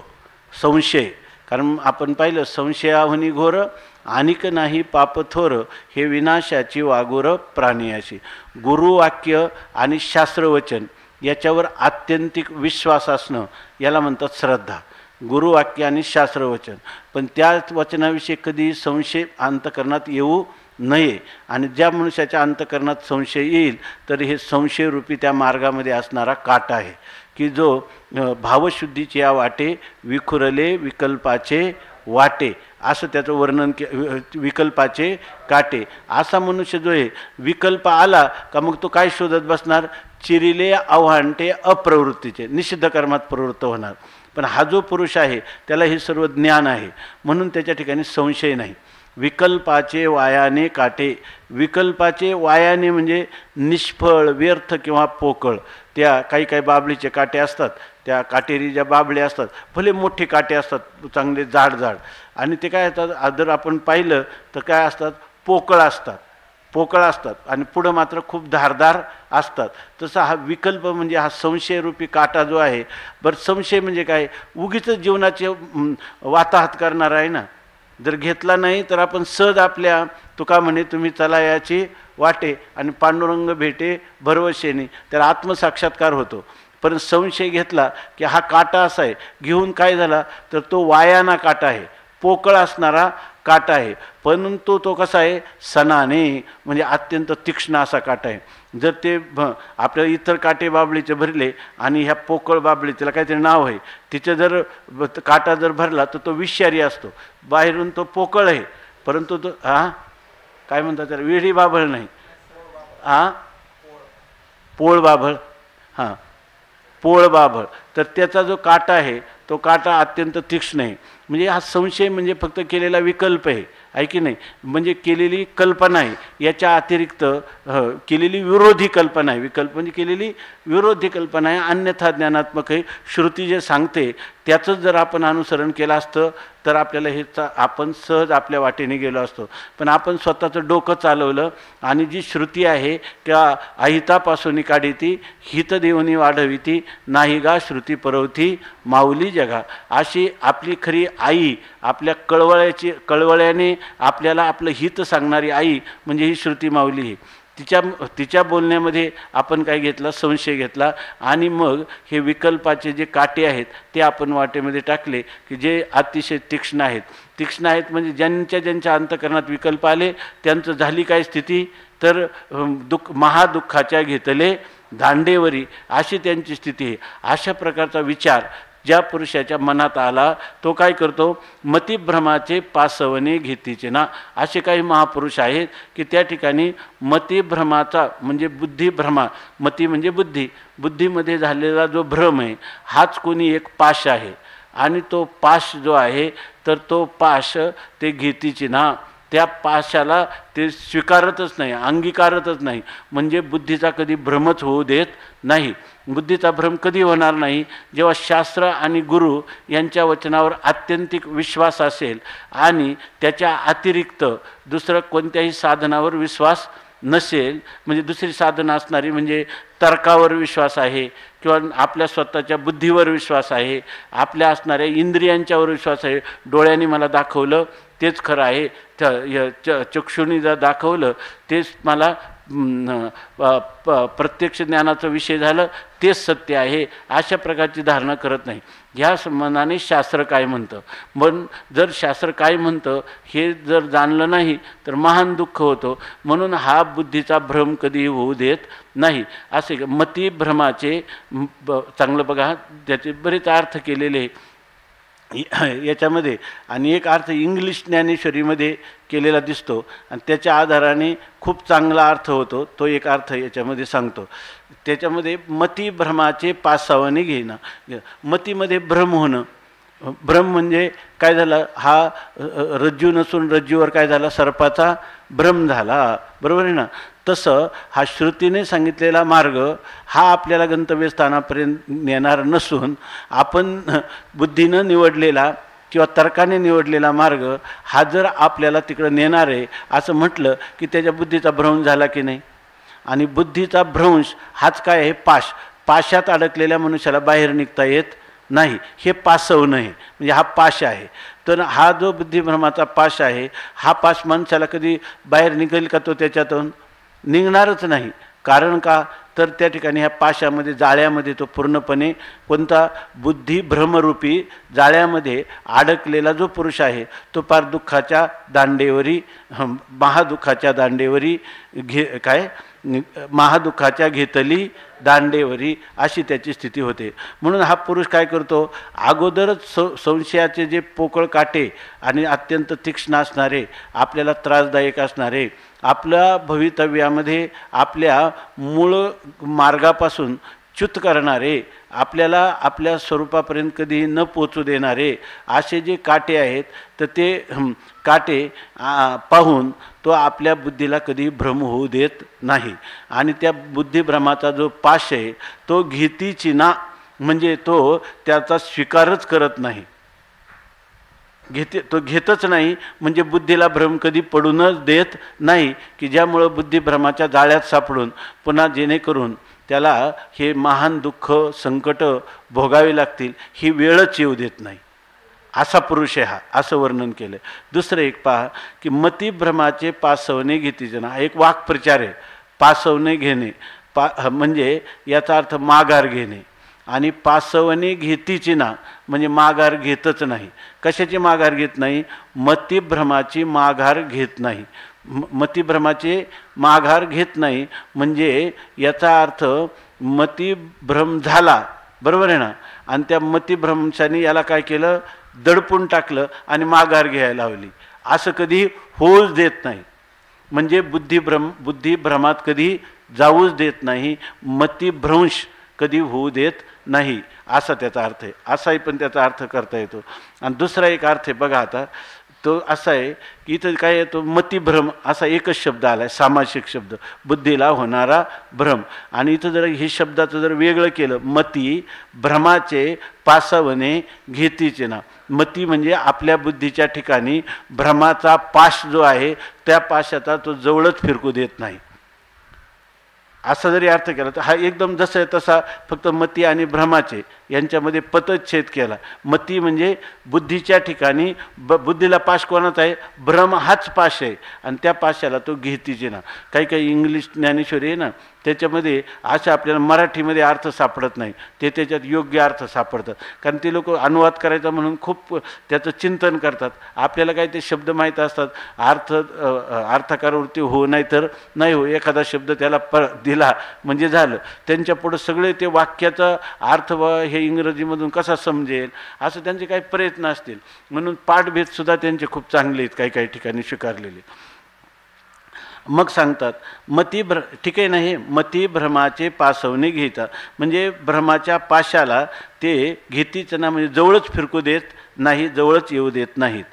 संशय. कारण आपण पाहिलं संशयाहुनी घोर अनिक नाही पापथोर हे विनाशाची वागोर प्राणियाशी. गुरुवाक्य आणि शास्त्रवचन याच्यावर आत्यंतिक विश्वास असणं याला म्हणतात श्रद्धा. गुरुवाक्य आणि शास्त्रवचन. पण त्या वचनाविषयी कधी संशय अंतकरणात येऊ नये. आणि ज्या मनुष्याच्या अंतकरणात संशय येईल तर हे संशयरूपी त्या मार्गामध्ये असणारा काटा आहे की जो भावशुद्धीचे या वाटे विखुरले विकल्पाचे वाटे असं त्याचं वर्णन विकल्पाचे काटे. असा मनुष्य जो आहे विकल्प आला का मग तो काय शोधत बसणार? चिरिले आव्हानते अप्रवृत्तीचे, निषिद्ध कर्मात प्रवृत्त होणार. पण हा जो पुरुष आहे त्याला हे सर्व ज्ञान आहे म्हणून त्याच्या ठिकाणी संशय नाही. विकल्पाचे वायाने काटे. विकल्पाचे वायाने म्हणजे निष्फळ व्यर्थ किंवा पोकळ. त्या काही बाबळीचे काटे असतात, त्या काटेरी ज्या बाबळे असतात भले मोठे काटे असतात चांगले जाड जाड, आणि ते काय असतात जर आपण पाहिलं तर काय असतात? पोकळ असतात आणि पुढं मात्र खूप धारदार असतात. तसा हा विकल्प म्हणजे हा संशयरूपी काटा जो आहे. बरं संशय म्हणजे काय? उगीच जीवनाचे वाताहत करणारा आहे ना. जर घेतला नाही तर आपण सहज आपल्या तुका म्हणे तुम्ही चला याची वाटे आणि पांडुरंग भेटे भरवशेनी, तर आत्मसाक्षात्कार होतो. पण संशय घेतला की हा काटा असा आहे, घेऊन काय झाला तर तो वायाना काटा आहे, पोकळ असणारा काटा आहे. परंतु तो कसा आहे? सनाने म्हणजे अत्यंत तीक्ष्ण असा काटा आहे. जर ते आपल्याला इतर काटे बाबळीचे भरले आणि ह्या पोकळ बाबळी त्याला काहीतरी नाव आहे तिचं जर काटा जर भरला तर तो विषारी असतो. बाहेरून तो पोकळ आहे परंतु तो काय म्हणतात त्याला? वेढी बाभळ नाही, पोळ बाभळ. पोळ बाभळ. तर त्याचा जो काटा आहे तो काटा अत्यंत तीक्ष्ण आहे. म्हणजे हा संशय म्हणजे फक्त केलेला विकल्प आहे की नाही? म्हणजे केलेली कल्पना आहे, याच्या अतिरिक्त केलेली विरोधी कल्पना आहे. विकल्प म्हणजे केलेली विरोधी कल्पना आहे, अन्यथा ज्ञानात्मक आहे. श्रुती जे सांगते त्याचंच जर आपण अनुसरण केलं असतं तर आपल्याला हे आपण सहज आपल्या वाटेने गेलो असतो. पण आपण स्वतःचं डोकं चालवलं आणि जी श्रुती आहे त्या अहितापासून काढीती हित देऊनी वाढविती नाही गा श्रुती परवती माऊली जगा. अशी आपली खरी आई, आपल्या कळवळ्याने आपल्याला आपलं हित सांगणारी आई म्हणजे ही श्रुती माऊली आहे. तिच्या बोलण्यामध्ये आपण काय घेतला? संशय घेतला आणि मग हे विकल्पाचे जे काटे आहेत ते आपण वाटेमध्ये टाकले की जे अतिशय तीक्ष्ण आहेत म्हणजे ज्यांच्या अंतकरणात विकल्प आले त्यांचं झाली काय स्थिती तर महादुःखाच्या घेतले दांडेवरी अशी त्यांची स्थिती आहे. अशा प्रकारचा विचार ज्या पुरुषाच्या मनात आला तो काय करतो? मतिभ्रमाचे पासवणे घेतीचे ना. असे काही महापुरुष आहेत की त्या ठिकाणी मतिभ्रमाचा म्हणजे बुद्धिभ्रमा, मती म्हणजे बुद्धीमध्ये झालेला जो भ्रम आहे हाच कोणी एक पाश आहे. आणि तो पाश जो आहे तर तो पाश ते घेतीचे ना, त्या पाशाला ते स्वीकारतच नाही, अंगीकारतच नाही. म्हणजे बुद्धीचा कधी भ्रमच होऊ देत नाही. बुद्धीचा भ्रम कधी होणार नाही? जेव्हा शास्त्र आणि गुरु यांच्या वचनावर आत्यंतिक विश्वास असेल आणि त्याच्या अतिरिक्त दुसरं कोणत्याही साधनावर विश्वास नसेल. म्हणजे दुसरी साधनं असणारी म्हणजे तर्कावर विश्वास आहे किंवा आपल्या स्वतःच्या बुद्धीवर विश्वास आहे, आपल्या असणाऱ्या इंद्रियांच्यावर विश्वास आहे. डोळ्यांनी मला दाखवलं तेच खरं आहे, चक्षुनी जर दाखवलं तेच मला प्रत्यक्ष ज्ञानाचा विषय झालं तेच सत्य आहे, अशा प्रकारची धारणा करत नाही. ह्या मनाने शास्त्र काय म्हणतं. पण जर शास्त्र काय म्हणतं हे जर जाणलं नाही तर महान दुःख होतं. म्हणून हा बुद्धीचा भ्रम कधी होऊ देत नाही. असे मती भ्रमाचे चांगलं बघा, त्याचे बरेच अर्थ केलेले याच्यामध्ये. आणि एक अर्थ इंग्लिश ज्ञानेश्वरीमध्ये केलेला दिसतो आणि त्याच्या आधाराने खूप चांगला अर्थ होतो. तो एक अर्थ याच्यामध्ये सांगतो. त्याच्यामध्ये मती भ्रमाचे पासावणे घेणं. मतीमध्ये भ्रम होणं. भ्रम म्हणजे काय झालं, हा रज्जू नसून रज्जूवर काय झाला, सर्पाचा भ्रम झाला. बरोबर आहे ना. तसं हा श्रुतीने सांगितलेला मार्ग हा आपल्याला गंतव्यस्थानापर्यंत नेणार नसून आपण बुद्धीनं निवडलेला किंवा तर्काने निवडलेला मार्ग हा जर आपल्याला तिकडं नेणार आहे असं म्हटलं की त्याच्या बुद्धीचा भ्रंश झाला की नाही. आणि बुद्धीचा भ्रंश हाच काय आहे, पाश. पाशात अडकलेल्या मनुष्याला बाहेर निघता येत नाही. हे पासवणं आहे, म्हणजे हा पाश आहे. तर हा जो बुद्धिभ्रमाचा पाश आहे हा पाश माणसाला कधी बाहेर निघेल का? तो त्याच्यातून निघणारच नाही. कारण का? तर त्या ठिकाणी ह्या पाशामध्ये, जाळ्यामध्ये तो पूर्णपणे कोणता बुद्धिभ्रमरूपी जाळ्यामध्ये अडकलेला जो पुरुष आहे तो पार दुःखाच्या दांडेवरी, महादुःखाच्या दांडेवरी महादुःखाच्या घेतली दांडेवरी अशी त्याची स्थिती होते. म्हणून हा पुरुष काय करतो, अगोदरच संशयाचे जे पोकळ काटे आणि अत्यंत तीक्ष्ण असणारे, आपल्याला त्रासदायक असणारे, आपल्या भवितव्यामध्ये आपल्या मूळ मार्गापासून च्युत करणारे, आपल्याला आपल्या स्वरूपापर्यंत कधी न पोचू देणारे असे जे काटे आहेत, तर ते काटे पाहून तो आपल्या बुद्धीला कधी भ्रम होऊ देत नाही. आणि त्या बुद्धिभ्रमाचा जो पाश आहे तो घेतीची ना, म्हणजे तो त्याचा स्वीकारच करत नाही. तो घेतच नाही, म्हणजे बुद्धीला भ्रम कधी पडूनच देत नाही, की ज्यामुळं बुद्धिभ्रमाच्या जाळ्यात सापडून पुन्हा जेणेकरून त्याला हे महान दुःख संकट भोगावे लागतील ही वेळच येऊ देत नाही. असा पुरुष आहे हा, असं वर्णन केलं. दुसरं एक पहा की मतिभ्रमाचे पासवणे घेतीचे ना, एक वाक्प्रचार आहे. पासवणे घेणे म्हणजे याचा अर्थ माघार घेणे. आणि पासवणे घेतीची ना म्हणजे माघार घेतच नाही. कशाची माघार घेत नाही? मतिभ्रमाची माघार घेत नाही. मतिभ्रमाचे माघार घेत नाही म्हणजे याचा अर्थ मतिभ्रम झाला, बरोबर आहे ना. आणि त्या मतिभ्रंशाने याला काय केलं, दडपून टाकलं आणि माघार घ्यायला लावली. असं कधी होऊच देत नाही. म्हणजे बुद्धिभ्रमात कधी जाऊच देत नाही, मतिभ्रंश कधी होऊ देत नाही, असा त्याचा अर्थ आहे. असाही पण त्याचा अर्थ करता येतो. आणि दुसरा एक अर्थ आहे बघा, आता तो असा आहे की इथं काय येतो, मतिभ्रम असा एकच शब्द आला आहे, सामासिक शब्द, बुद्धीला होणारा भ्रम. आणि इथं जर हे शब्दाचं जर वेगळं केलं, मती भ्रमाचे पासवणे घेतीचे ना. मती म्हणजे आपल्या बुद्धीच्या ठिकाणी भ्रमाचा पाश जो आहे त्या पाशाचा तो जवळच फिरकू देत नाही. असा जरी अर्थ केला तर हा एकदम जसं आहे तसा, फक्त मती आणि भ्रमाचे यांच्यामध्ये पतच्छेद केला. मती म्हणजे बुद्धीच्या ठिकाणी बुद्धीला पाश कोणाचा आहे, भ्रम हाच पाश आहे. आणि त्या पाशाला तो घेतीचे ना. काही काही इंग्लिश ज्ञानेश्वरी आहे ना, त्याच्यामध्ये अशा आपल्याला मराठीमध्ये अर्थ सापडत नाही, ते त्याच्यात योग्य अर्थ सापडतात. कारण ते लोक अनुवाद करायचा म्हणून खूप त्याचं चिंतन करतात. आपल्याला काही ते शब्द माहीत असतात, अर्थकारवृत्ती हो नाही तर नाही हो, एखादा शब्द त्याला दिला म्हणजे झालं. त्यांच्या पुढं सगळे ते वाक्याचा अर्थ हे इंग्रजीमधून कसा समजेल असं त्यांचे काही प्रयत्न असतील. म्हणून पाठभेदसुद्धा त्यांचे खूप चांगले आहेत, काही काही ठिकाणी स्वीकारलेले. मग सांगतात ठीक आहे ना, हे मतिभ्रमाचे पासवणे घेतात म्हणजे भ्रमाच्या पाशाला ते घेतीचं ना, म्हणजे जवळच फिरकू देत नाही, जवळच येऊ देत नाहीत.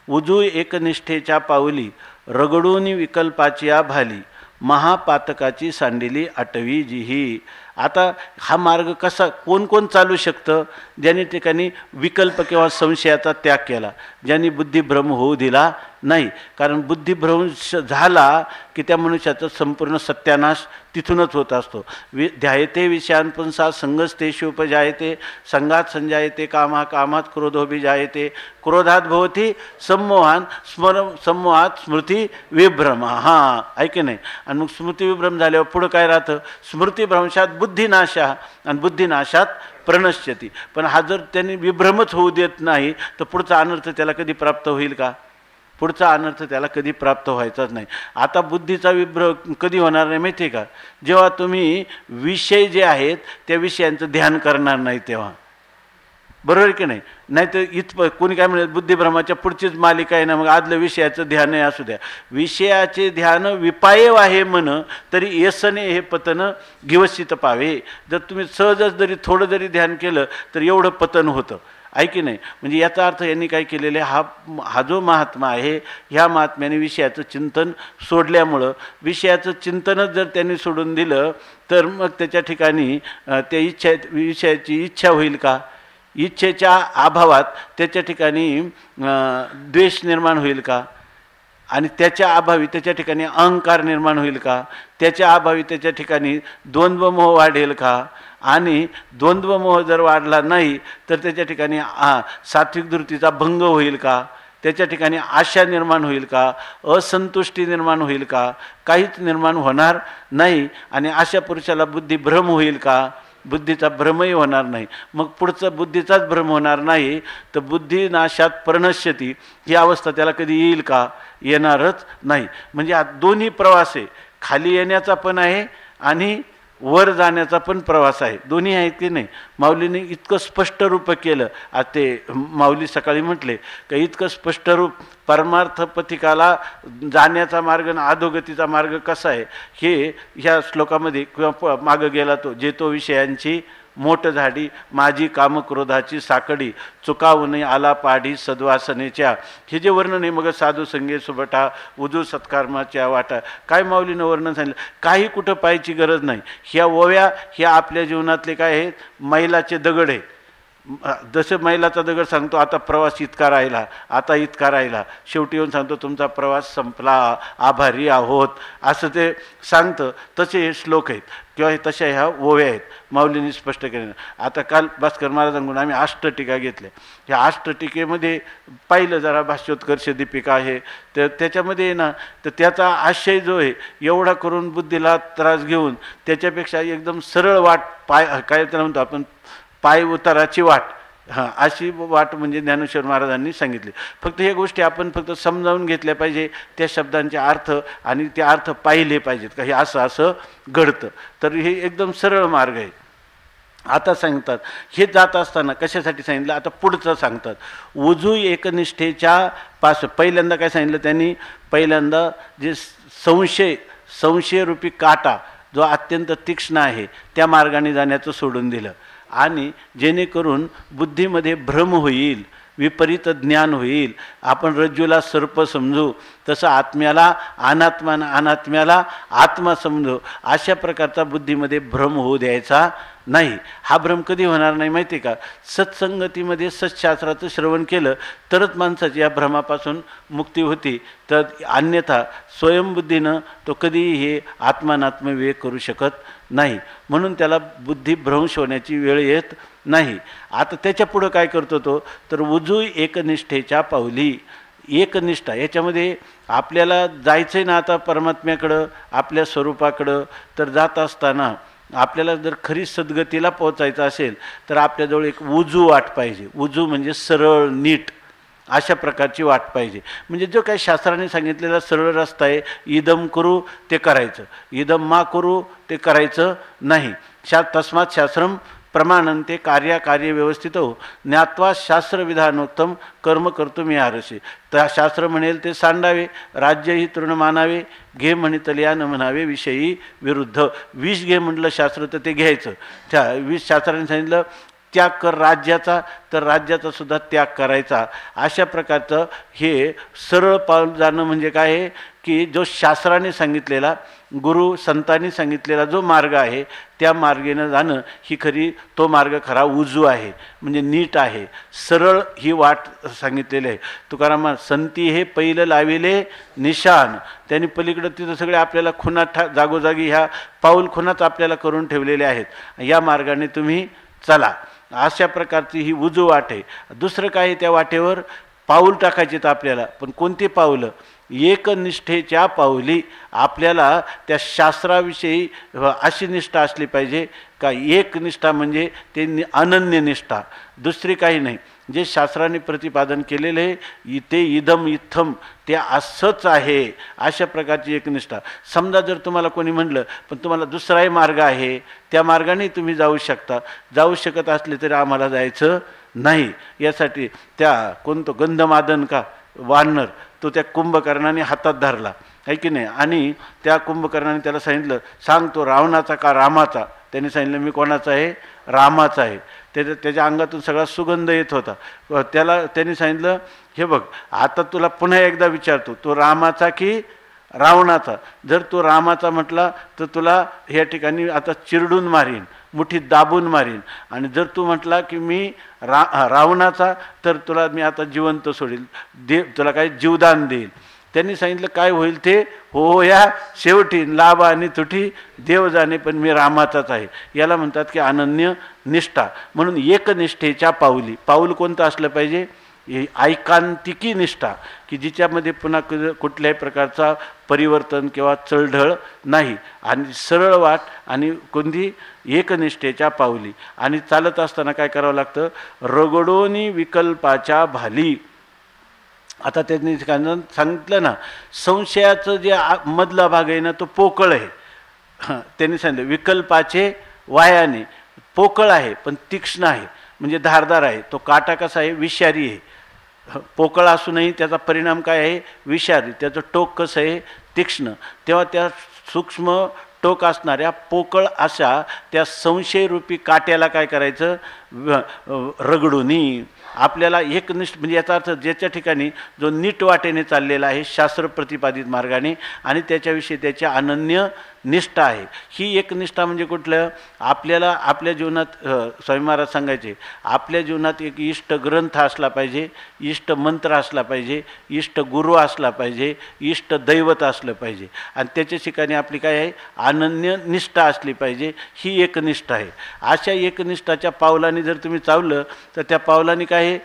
उजू एकनिष्ठेच्या पावली रगडून विकल्पाची भाली महापातकाची सांडिली आठवी जिही. आता हा मार्ग कसा कोण कोण चालू शकतं? ज्यांनी ठिकाणी विकल्प किंवा संशयाचा त्याग केला, ज्यांनी बुद्धिभ्रम होऊ दिला नाही. कारण बुद्धिभ्रंश झाला की त्या मनुष्याचा संपूर्ण सत्यानाश तिथूनच होत असतो. ध्यायते विषयांपुंसा संगस्तेषु उपजायते संगात संजायते कामा कामात क्रोधोभिजायते क्रोधात भवती सम्मोहान सम्मोहात स्मृती विभ्रम. हां ऐके नाही. आणि मग स्मृतिविभ्रम झाल्यावर पुढं काय राहतं? स्मृतिभ्रंशात बुद्धिनाशा आणि बुद्धिनाशात प्रणश्यती. पण हा जर त्यांनी विभ्रमच होऊ देत नाही तर पुढचा अनर्थ त्याला कधी प्राप्त होईल का? पुढचा अनर्थ त्याला कधी प्राप्त व्हायचाच नाही. आता बुद्धीचा विभ्रम कधी होणार नाही माहिती आहे का? जेव्हा तुम्ही विषय जे आहेत त्या विषयांचं ध्यान करणार नाही तेव्हा. बरोबर की नाही? नाही तर कोणी काय म्हणत बुद्धिभ्रमाच्या पुढचीच मालिका आहे ना, मग आदलं विषयाचं ध्यान आहे असू द्या. विषयाचे ध्यान विपायव आहे म्हण तरी येसने हे पतन गिवसित पावे. जर तुम्ही सहजच जरी थोडं जरी ध्यान केलं तर एवढं पतन होतं. ऐकी नाही. म्हणजे याचा अर्थ यांनी काय केलेलं आहे, हा जो महात्मा आहे ह्या महात्म्याने विषयाचं चिंतन सोडल्यामुळं, विषयाचं चिंतनच जर त्यांनी सोडून दिलं तर मग त्याच्या ठिकाणी त्या विषयाची इच्छा होईल का? इच्छेच्या अभावात त्याच्या ठिकाणी द्वेष निर्माण होईल का? आणि त्याच्या अभावी त्याच्या ठिकाणी अहंकार निर्माण होईल का? त्याच्या अभावी त्याच्या ठिकाणी द्वंद्वमोह वाढेल का? आणि द्वंद्वमोह जर वाढला नाही तर त्याच्या ठिकाणी सात्विक दृष्टीचा भंग होईल का? त्याच्या ठिकाणी आशा निर्माण होईल का? असंतुष्टी निर्माण होईल का? काहीच निर्माण होणार नाही. आणि अशा पुरुषाला बुद्धिभ्रम होईल का? बुद्धीचा भ्रमही होणार नाही. मग पुढचं बुद्धीचाच भ्रम होणार नाही तर बुद्धिनाशात प्रणश्यती ही अवस्था त्याला कधी येईल का? येणारच नाही. म्हणजे हा दोन्ही प्रवास आहे. खाली येण्याचा पण आहे आणि वर जाण्याचा पण प्रवास आहे. दोन्ही आहेत की नाही? माऊलीने इतकं स्पष्ट रूप केलं. आज ते माऊली सकाळी म्हटले का इतकं स्पष्ट रूप परमार्थ पथिकाला जाण्याचा मार्ग आणि अधोगतीचा मार्ग कसा आहे हे ह्या श्लोकामध्ये किंवा मागं गेला तो जे तो विषयांची मोठ झाडी माझी कामक्रोधाची साकडी चुकावू नये आला पाढी सद्वासनेच्या. हे जे वर्णन आहे मग साधू संगे सुबटा उजू सत्कर्माच्या वाटा. काय माऊलीनं वर्णन सांगितलं? काही कुठं पाहायची गरज नाही. ह्या ओव्या ह्या आपल्या जीवनातले काय आहेत? मैलाचे दगड आहे. जसं मैलाचा दगड सांगतो आता प्रवास इतका राहिला, आता इतका राहिला, शेवटी येऊन सांगतो तुमचा प्रवास संपला, आभारी आहोत, असं ते सांगतं. तसे हे श्लोक आहेत किंवा तशा ह्या ओव्या आहेत माऊलींनी स्पष्ट केल्या. आता काल भास्कर महाराजांकडून आम्ही अष्टटीका घेतल्या. ह्या अष्टटीकेमध्ये पाहिलं जरा भाष्योत्कर्ष दीपिका आहे तर त्याच्यामध्ये ना तर त्याचा आशय जो आहे एवढा करून बुद्धीला त्रास घेऊन त्याच्यापेक्षा एकदम सरळ वाट काय त्याला म्हणतो आपण पाय उताराची वाट, हां अशी वाट म्हणजे ज्ञानेश्वर महाराजांनी सांगितली. फक्त हे गोष्टी आपण फक्त समजावून घेतल्या पाहिजे, त्या शब्दांचे अर्थ आणि ते अर्थ पाहिले पाहिजेत का हे असं असं घडतं. तर हे एकदम सरळ मार्ग आहे. आता सांगतात हे जात असताना कशासाठी सांगितलं? आता पुढचं सांगतात उजू एकनिष्ठेच्या पास. पहिल्यांदा काय सांगितलं त्यांनी? पहिल्यांदा जे संशयरूपी काटा जो अत्यंत तीक्ष्ण आहे त्या मार्गाने जाण्याचं सोडून दिलं. आणि जेणेकरून बुद्धीमध्ये भ्रम होईल, विपरीत ज्ञान होईल. आपण रज्जूला सर्प समजू तसं आत्म्याला अनात्मा, अनात्म्याला आत्मा समजू. अशा प्रकारचा बुद्धीमध्ये भ्रम होऊ द्यायचा नाही. हा भ्रम कधी होणार नाही माहिती आहे का? सत्संगतीमध्ये सत्शास्त्राचं श्रवण केलं तरच माणसाची या भ्रमापासून मुक्ती होती. तर अन्यथा स्वयंबुद्धीनं तो कधीही हे आत्मानात्म विवेक करू शकत नाही. म्हणून त्याला बुद्धिभ्रंश होण्याची वेळ येत नाही. आता त्याच्या पुढं काय करतो तो? तर उजू एकनिष्ठेच्या पावली. एकनिष्ठा याच्यामध्ये आपल्याला जायचं आहे ना आता परमात्म्याकडं, आपल्या स्वरूपाकडं. तर जात असताना आपल्याला जर खरी सद्गतीला पोचायचं असेल तर आपल्याजवळ एक उजू वाट पाहिजे. उजू म्हणजे सरळ नीट अशा प्रकारची वाट पाहिजे. म्हणजे जो काही शास्त्राने सांगितलेला सरळ रस्ता आहे, इदम करू ते करायचं, इदम मा करू ते करायचं नाही. तस्मात् शास्त्रम प्रमाणंते कार्य व्यवस्थित हो ज्ञात्वा शास्त्रविधानोत्तम कर्म कर्तुम यारसे. तर शास्त्र म्हणेल ते सांडावे, राज्यही तृण मानावे, घे म्हणितल्या न म्हणावे विषयी विरुद्ध. विष घे म्हटलं शास्त्र तर ते घ्यायचं. त्या विष शास्त्राने सांगितलं त्याग कर राज्याचा, तर राज्याचा सुद्धा त्याग करायचा. अशा प्रकारचं हे सरळ पाऊल जाणं म्हणजे काय आहे की जो शास्त्राने सांगितलेला, गुरु संतांनी सांगितलेला जो मार्ग आहे त्या मार्गाने जाणं ही खरी, तो मार्ग खरा उजू आहे, म्हणजे नीट आहे, सरळ ही वाट सांगितलेली आहे. तुकाराम संती हे पहिलं लाविले निशान, त्यांनी पलीकडं तिथं सगळे आपल्याला खुणा जागोजागी ह्या पाऊल खुणाच आपल्याला करून ठेवलेले आहेत. या मार्गाने तुम्ही चला. अशा प्रकारची ही उजू वाट आहे. दुसरं काय त्या वाटेवर पाऊल टाकायचे तर आपल्याला, पण कोणती पाऊलं? एकनिष्ठेच्या पाऊली. आपल्याला त्या शास्त्राविषयी अशी निष्ठा असली पाहिजे का एकनिष्ठा म्हणजे ते अनन्य निष्ठा, दुसरी काही नाही. जे शास्त्राने प्रतिपादन केलेले ते इदम इत्थम ते असंच आहे, अशा प्रकारची एकनिष्ठा. समजा जर तुम्हाला कोणी म्हणलं पण तुम्हाला दुसराही मार्ग आहे, त्या मार्गाने तुम्ही जाऊ शकता, जाऊ शकत असले तरी आम्हाला जायचं नाही. यासाठी त्या कोणतं गंधमादन का वानर तो त्या कुंभकर्णाने हातात धरला आहे की नाही, आणि त्या कुंभकर्णाने त्याला सांगितलं सांग तो रावणाचा का रामाचा. त्याने सांगितलं मी कोणाचा आहे? रामाचा आहे. त्याच्या अंगातून सगळा सुगंध येत होता. त्यांनी सांगितलं हे बघ आता तुला पुन्हा एकदा विचारतो, तो रामाचा की रावणाचा? जर तो रामाचा म्हटला तर तुला ह्या ठिकाणी आता चिरडून मारीन, मुठीत दाबून मारीन, आणि जर तू म्हटला की मी रावणाचा तर तुला मी आता जिवंत सोडील, तुला काही जीवदान देईल. त्यांनी सांगितलं काय होईल ते हो या शेवटी लाभ आणि तुठी देव जाणे, पण मी रामाचाच आहे. याला म्हणतात की अनन्य निष्ठा. म्हणून एकनिष्ठेच्या पाऊली. पाऊल कोणतं असलं पाहिजे? ऐकांतिकी निष्ठा, की जिच्यामध्ये पुन्हा कुठल्याही प्रकारचा परिवर्तन किंवा चळढळ नाही, आणि सरळ वाट आणि कोणती एकनिष्ठेच्या पाऊली. आणि चालत असताना काय करावं लागतं? रगडोनी विकल्पाच्या भाली. आता त्यांनी सांगितलं ना, संशयाचं जे मधला भाग आहे ना तो पोकळ आहे. त्यांनी सांगितलं विकल्पाचे वायाने, पोकळ आहे पण तीक्ष्ण आहे, म्हणजे धारदार आहे. तो काटा कसा आहे? विषारी आहे. पोकळ असूनही त्याचा परिणाम काय आहे? विषारी. त्याचं टोक कसं आहे? तीक्ष्ण. तेव्हा त्या सूक्ष्म टोक असणाऱ्या पोकळ अशा त्या संशयरूपी काट्याला काय करायचं? रगडूनी. आपल्याला एकनिष्ठ म्हणजे याचा अर्थ ज्याच्या ठिकाणी जो नीट वाटेने चाललेला आहे शास्त्र प्रतिपादित मार्गाने, आणि त्याच्याविषयी त्याची अनन्य निष्ठा आहे. ही एकनिष्ठा म्हणजे कुठलं? आपल्याला आपल्या जीवनात स्वामी महाराज सांगायचे आपल्या जीवनात एक इष्ट ग्रंथ असला पाहिजे, इष्ट मंत्र असला पाहिजे, इष्ट गुरु असला पाहिजे, इष्ट दैवत असलं पाहिजे, आणि त्याच्या ठिकाणी आपली काय आहे? अनन्य निष्ठा असली पाहिजे. ही एकनिष्ठा आहे. अशा एकनिष्ठाच्या पावलाने जर तुम्ही चावलं तर त्या पावलाने काय आहे?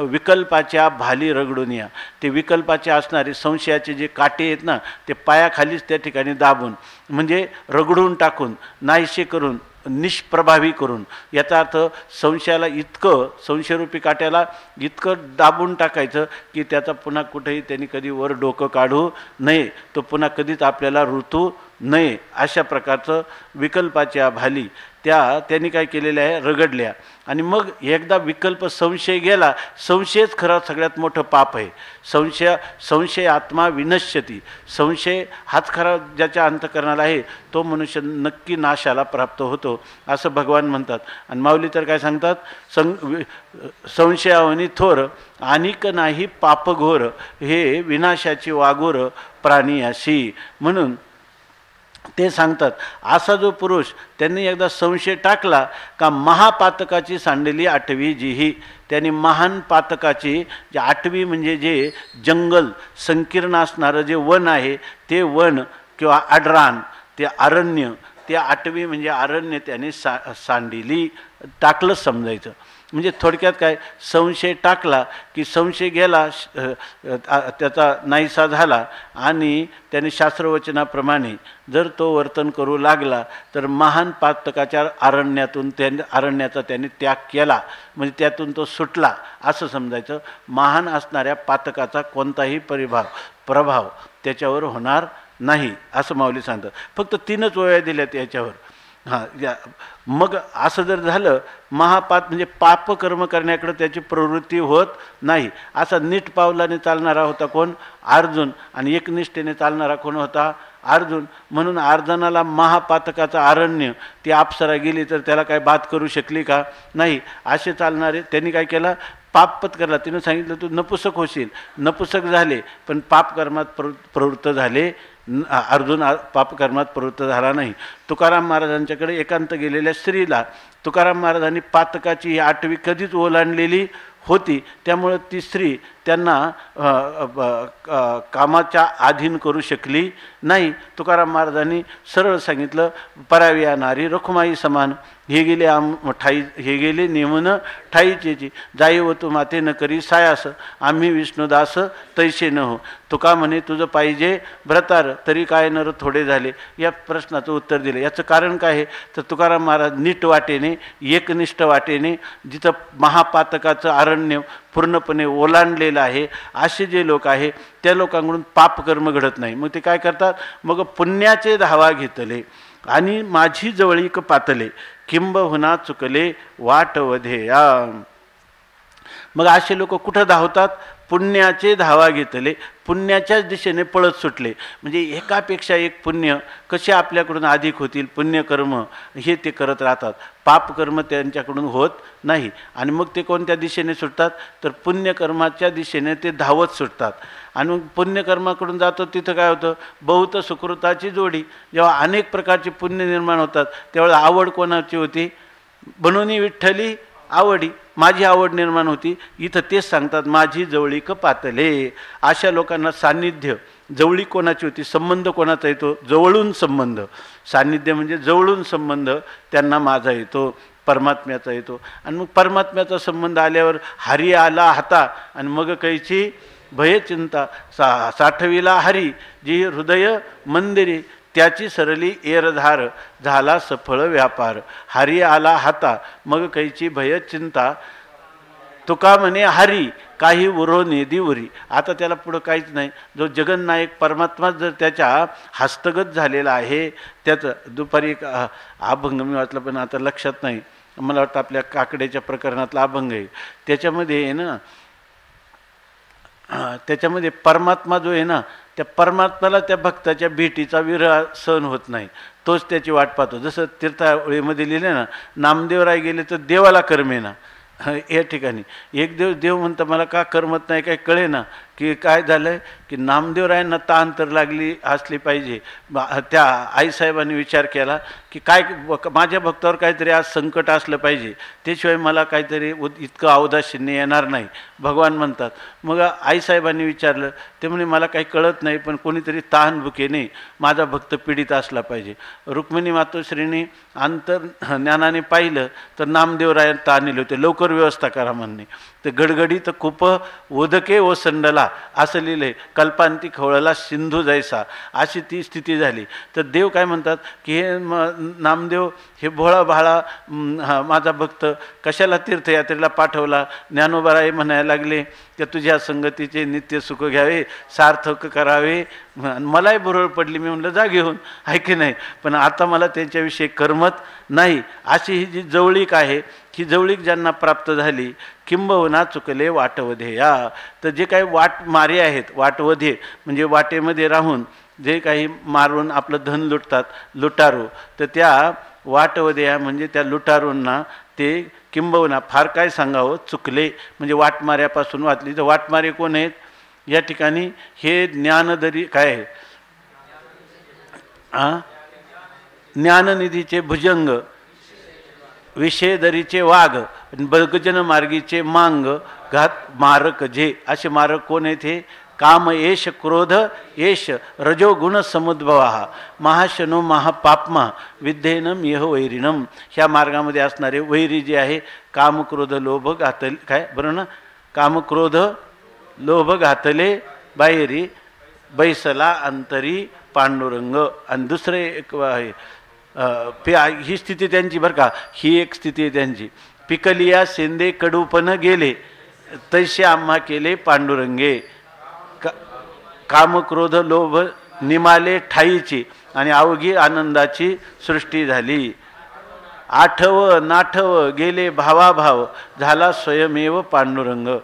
विकल्पाच्या भाली रगडून या. ते विकल्पाचे असणारे संशयाचे जे काटे आहेत ना ते पायाखालीच त्या ठिकाणी दाबून, म्हणजे रगडून टाकून, नाहीसे करून, निष्प्रभावी करून. याचा अर्थ संशयाला इतकं, संशयरूपी काट्याला इतकं दाबून टाकायचं की त्याचा पुन्हा कुठेही त्यांनी कधी वर डोकं काढू नये, तो पुन्हा कधीच आपल्याला ऋतू नये. अशा प्रकारचं विकल्पाच्या भाली त्यांनी काय केलेलं आहे? रगडल्या. आणि मग एकदा विकल्प संशय गेला, संशयच खरं सगळ्यात मोठं पाप आहे. संशय आत्मा विनश्यती. संशय हाच खरा ज्याच्या अंतःकरणाला आहे तो मनुष्य नक्की नाशाला प्राप्त होतो असं भगवान म्हणतात. आणि माऊली तर काय सांगतात? संशयावनी थोर अनिक नाही पापघोर, हे विनाशाची वाघोर प्राणी अशी. म्हणून ते सांगतात असा जो पुरुष त्यांनी एकदा संशय टाकला का महापातकाची सांडली आठवी जीही. त्यांनी महान पातकाची, जे आठवी म्हणजे जे जंगल संकीर्ण असणारं जे वन आहे ते वन किंवा आडरान, ते अरण्य, ते आठवी म्हणजे अरण्य त्याने सांडिली, टाकलंच समजायचं. म्हणजे थोडक्यात काय? संशय टाकला की संशय गेला, त्याचा नाहीसा झाला, आणि त्याने शास्त्रवचनाप्रमाणे जर तो वर्तन करू लागला तर महान पातकाच्या अरण्याचा त्याने त्याग केला, म्हणजे त्यातून तो सुटला असं समजायचं. महान असणाऱ्या पातकाचा कोणताही प्रभाव त्याच्यावर होणार नाही असं माऊली सांगतात. फक्त 3च ओव्या दिल्यात याच्यावर. हां मग असं जर झालं महापात म्हणजे पापकर्म करण्याकडे त्याची प्रवृत्ती होत नाही. असा नीट पावलाने चालणारा होता कोण? अर्जुन. आणि एकनिष्ठेने चालणारा कोण होता? अर्जुन. म्हणून अर्जुनाला महापातकाचं अरण्य ती अप्सरा गेली तर त्याला काय बात करू शकली का? नाही. असे चालणारे त्यांनी काय केलं? पापपत करला. तिनं सांगितलं तू नपुसक होशील. नपुसक झाले पण पापकर्मात प्रवृत्त झाले. अर्जुन पापकर्मात प्रवृत्त झाला नाही. तुकाराम महाराजांच्याकडे एकांत गेलेल्या स्त्रीला तुकाराम महाराजांनी पातकाची ही 8वी कधीच ओलांडलेली होती. त्यामुळं ती स्त्री त्यांना कामाच्या अधीन करू शकली नाही. तुकाराम महाराजांनी सरळ सांगितलं पराविया नारी रखुमाई समान हे गेले ठाई हे गेले नेमन ठाईचेची जाई व तू माते न करी सायास आम्ही विष्णुदास तैसे न हो. तुका म्हणे तुझं पाहिजे भ्रतार तरी काय नर थोडे झाले. या प्रश्नाचं उत्तर दिलं. याचं कारण काय आहे तर तुकाराम महाराज नीट वाटेने एकनिष्ठ वाटेने जिथं महापातकाचं अरण्य पूर्णपणे ओलांडलेलं आहे असे जे लोक आहे त्या लोकांकडून पापकर्म घडत नाही. मग ते काय करतात? मग पुण्याचे धावा घेतले आणि माझी जवळीक पातले किंबहुना चुकले वाट वधेया. मग असे लोक कुठं धावतात? पुण्याचे धावा घेतले, पुण्याच्याच दिशेने पळत सुटले. म्हणजे एकापेक्षा एक पुण्य कसे आपल्याकडून अधिक होतील पुण्यकर्म हे ते करत राहतात. पापकर्म त्यांच्याकडून होत नाही. आणि मग ते कोणत्या दिशेने सुटतात? तर पुण्यकर्माच्या दिशेने ते धावत सुटतात. आणि मग पुण्यकर्माकडून जातो तिथं काय होतं? बहुत सुकृताची जोडी. जेव्हा अनेक प्रकारचे पुण्य निर्माण होतात त्यावेळेला आवड कोणाची होती? बनवणी विठ्ठली आवडी. माझी आवड निर्माण होती. इथं तेच सांगतात माझी जवळीक पातले. अशा लोकांना सान्निध्य जवळीक कोणाची होती? संबंध कोणाचा येतो? जवळून संबंध. सान्निध्य म्हणजे जवळून संबंध त्यांना माझा येतो, परमात्म्याचा येतो. आणि मग परमात्म्याचा संबंध आल्यावर हरी आला हाता आणि मग कैची भय चिंता. साठविला हरी जी हृदय मंदिरी त्याची सरली एरधार झाला सफळ व्यापार. हरी आला हाता मग कैची भय चिंता. तुका म्हणे हरी काही उरो नेदी उरी. आता त्याला पुढं काहीच नाही. जो जगन्नायक परमात्मा जर त्याच्या हस्तगत झालेला आहे त्याचं दुपारी एक अभंग मी वाचलं पण आता लक्षात नाही. मला वाटतं आपल्या काकड्याच्या प्रकरणातला अभंग आहे. त्याच्यामध्ये आहे ना त्याच्यामध्ये परमात्मा जो आहे ना त्या परमात्म्याला त्या भक्ताच्या भेटीचा विरह सहन होत नाही. तोच त्याची वाट पाहतो. जसं तीर्थावळीमध्ये लिहिले ना नामदेवराय गेले तर देवाला करमेना. या ठिकाणी एक देव म्हणतं मला का करमत नाही काय कळे ना की काय झालं आहे की नामदेवरायांना तांतर लागली असली पाहिजे. त्या आईसाहेबांनी विचार केला की काय माझ्या भक्तावर काहीतरी आज संकट असलं पाहिजे त्याशिवाय मला काहीतरी इतकं अवदाशिन्य येणार नाही भगवान म्हणतात. मग आईसाहेबांनी विचारलं ते म्हणे मला काही कळत नाही पण कोणीतरी तहानभुकेने माझा भक्त पीडित असला पाहिजे. रुक्मिणी मातोश्रीने अंतर्ज्ञानाने पाहिलं तर नामदेवरायांना ताणले होते लवकर व्यवस्था करा म्हणणे. तर गडगडीत खूप ओदके ओसंडला असं लिहिलंय. कल्पांती खवळला सिंधू जैसा अशी ती स्थिती झाली. तर देव काय म्हणतात की हे नामदेव हे भोळा भाळा माझा भक्त कशाला तीर्थयात्रेला पाठवला. ज्ञानोबाराय म्हणायला लागले की तुझ्या संगतीचे नित्य सुख घ्यावे सार्थक करावे. मलाही बुरळ पडली. मी म्हणलं जा घेऊन आहे की नाही पण आता मला त्यांच्याविषयी करमत नाही. अशी ही जी जवळीक आहे ही जवळीक ज्यांना प्राप्त झाली किंबहुना चुकले वाटवधेया. तर जे काही वाटमारे आहेत वाटवधे म्हणजे वाटेमध्ये राहून जे काही मारून आपलं धन लुटतात लुटारू तर त्या वाटवधेया म्हणजे त्या लुटारूंना ते किंबहुना फार काय सांगावं चुकले म्हणजे वाटमाऱ्यापासून वाचली. तर वाटमारे कोण आहेत या ठिकाणी? हे ज्ञानदरी काय आहे ज्ञाननिधीचे भुजंग विषयदरीचे वाघ भगजन मार्गीचे मांग घात मारक जे. असे मारक कोण आहेत? हे काम येश क्रोध येश रजोगुण समुद्भवा महाशनो महापापमा विद्येनम यह वैरिणम. ह्या मार्गामध्ये असणारे वैरी जे आहे काम क्रोध लोभ घातले काय बरं ना काम क्रोध लोभ घातले बाहेरी बैसला अंतरी पांडुरंग. आणि दुसरे एक आहे ही स्थिती त्यांची बरं का. ही एक स्थिती आहे त्यांची. पिकलिया सेंदे कडूपण गेले तैसे आम्हा केले पांडुरंगे. कामक्रोध लोभ निमाले ठाईची आणि अवघी आनंदाची सृष्टी झाली. आठव नाठव गेले भावाभाव झाला स्वयमेव पांडुरंग.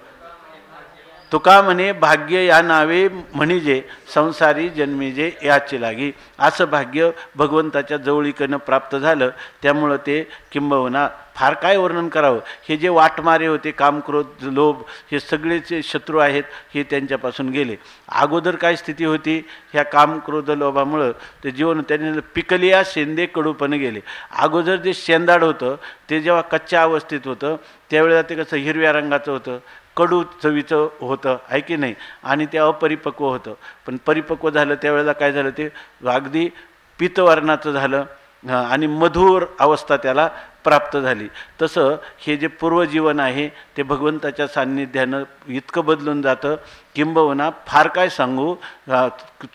तुका म्हणे भाग्य या नावे म्हणजे संसारी जन्मीजे याची लागी. असं भाग्य भगवंताच्या जवळीकडनं प्राप्त झालं. त्यामुळं ते किंबहुना फार काय वर्णन करावं. हे जे वाटमारे होते काम क्रोध लोभ हे सगळेचे शत्रू आहेत हे त्यांच्यापासून गेले. अगोदर काय स्थिती होती ह्या काम क्रोध लोभामुळं ते जीवन त्यांनी पिकलिया शेंदे कडूपणे गेले. अगोदर जे शेंदाड होतं ते जेव्हा कच्च्या अवस्थेत होतं त्यावेळेला ते कसं हिरव्या रंगाचं होतं, कडू चवीचं होतं आहे की नाही, आणि ते अपरिपक्व होतं. पण परिपक्व झालं त्यावेळेला काय झालं ते अगदी पित्तवर्णाचं झालं आणि मधुर अवस्था त्याला प्राप्त झाली. तसं हे जे पूर्वजीवन आहे ते भगवंताच्या सान्निध्यानं इतकं बदलून जातं किंबहुना फार काय सांगू.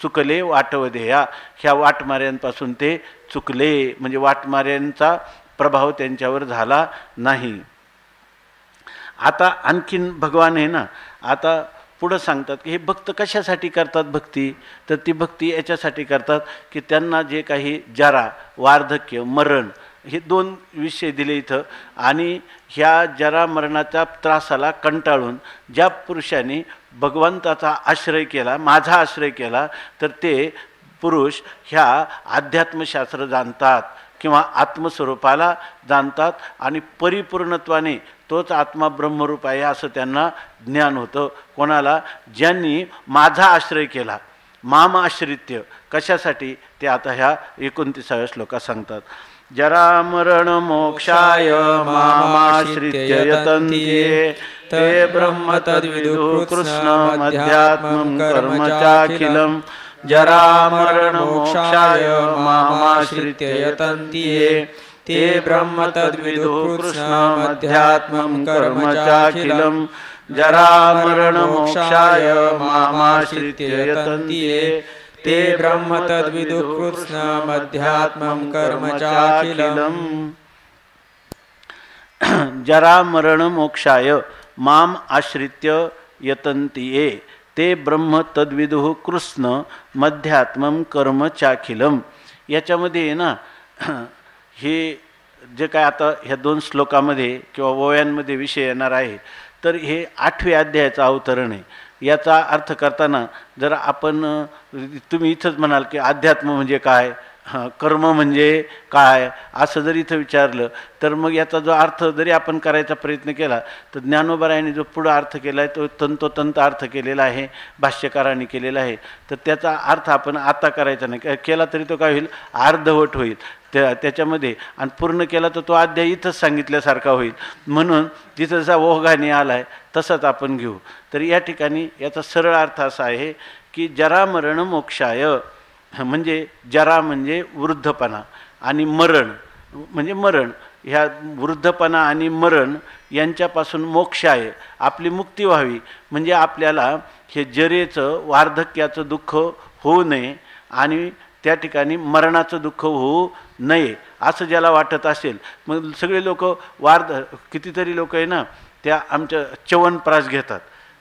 चुकले वाटवधेया ह्या वाटमाऱ्यांपासून ते चुकले म्हणजे वाटमाऱ्यांचा प्रभाव त्यांच्यावर झाला नाही. आता आणखीन भगवान आहे ना आता पुढं सांगतात की हे भक्त कशासाठी करतात भक्ती, तर ती भक्ती याच्यासाठी करतात की त्यांना जे काही जरा वार्धक्य मरण हे दोन विषय दिले इथं. आणि ह्या जरा मरणाच्या त्रासाला कंटाळून ज्या पुरुषाने भगवंताचा आश्रय केला माझा आश्रय केला तर ते पुरुष ह्या अध्यात्मशास्त्र जाणतात किंवा आत्मस्वरूपाला जाणतात आणि परिपूर्णत्वाने तोच आत्मा ब्रह्मरूप आहे असं त्यांना ज्ञान होतं. कोणाला ज्यांनी माझा आश्रय केला माम आश्रित्य कशासाठी ते आता ह्या 29व्या श्लोकात सांगतात. जरा मरण मोक्षाय मामाश्रित्य यतन्ते ते ब्रह्म तद्विदुः कृष्ण मध्यात्मं कर्म चाखिलम्. जरा मरण मोक्षाय मामाश्रित्य यतन्ते ते ब्रह्म तद्विदुः कृष्ण मध्यात्मं कर्म चाखिलम्. जरा मरण मोक्षाय मामाश्रित्य यतन्ते ते ब्रह्म तद्विदुः कृष्ण मध्यात्मं कर्म चाखिलम्. जरा मरण मोक्षाय माम आश्रित्य यतन्ते ते ब्रह्म तद्विदुः कृष्ण मध्यात्मं कर्म चाखिलम्. याच्यामध्ये आहे ना हे जे काय आता ह्या 2 श्लोकामध्ये किंवा ओव्यांमध्ये विषय येणार आहे तर हे 8व्या अध्यायाचं अवतरण आहे. याचा अर्थ करताना जर आपण तुम्ही इथंच म्हणाल की अध्यात्म म्हणजे काय, कर्म म्हणजे काय असं जर इथं विचारलं तर मग याचा जो अर्थ जरी आपण करायचा प्रयत्न केला तर ज्ञानोबरायाने जो पुढं अर्थ केला आहे तो तंतोतंत अर्थ केलेला आहे, भाष्यकारांनी केलेला आहे. तर त्याचा अर्थ आपण आता करायचा नाही, केला तरी तो काय होईल अर्धवट होईल त्याच्यामध्ये आणि पूर्ण केला तर तो अध्याय इथंच सांगितल्यासारखा होईल. म्हणून तिथं जसा ओघाने आला आहे तसंच आपण घेऊ. तर या ठिकाणी याचा सरळ अर्थ असा आहे की जरा मरण मोक्षाय म्हणजे जरा म्हणजे वृद्धपणा आणि मरण म्हणजे मरण. ह्या वृद्धपणा आणि मरण यांच्यापासून मोक्ष आहे आपली मुक्ती व्हावी म्हणजे आपल्याला हे जरेचं वार्धक्याचं दुःख होऊ नये आणि त्या ठिकाणी मरणाचं दुःख होऊ नये असं ज्याला वाटत असेल. मग सगळे लोक कितीतरी लोक आहे ना त्या आमच्या च्यवनप्राश घेतात.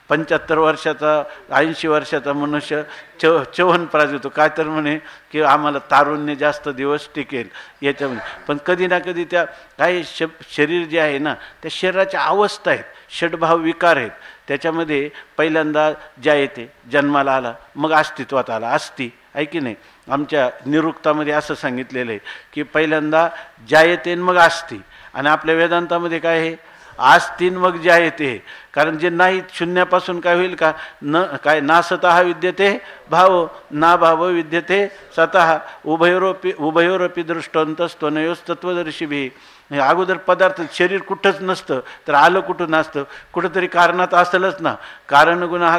75 वर्षाचा 80 वर्षाचा मनुष्य च्यवनप्राश घेतो काय तर म्हणे की आम्हाला तारुण्य जास्त दिवस टिकेल याच्यामध्ये. पण कधी ना कधी त्या काही शरीर जे आहे ना त्या शरीराच्या अवस्था आहेत, षड्भाव विकार आहेत. त्याच्यामध्ये पहिल्यांदा ज्या येते जन्माला आला मग अस्तित्वात आला असती आहे की नाही. आमच्या निरुक्तामध्ये असं सांगितलेलं आहे की पहिल्यांदा ज्या येते मग असती आणि आपल्या वेदांतामध्ये काय आहे आस्तीन मग ज्या येते. कारण जे नाही शून्यापासून काय होईल का न काय ना स्वतः विद्यते भाव ना भाव विद्यते स्वतः उभयोरपी दृष्टांतस्त्वनयोस्तत्वदर्शी भी. अगोदर पदार्थ शरीर कुठंच नसतं तर आलं कुठं नसतं कुठंतरी कारणात असेलच ना. कारण गुण हा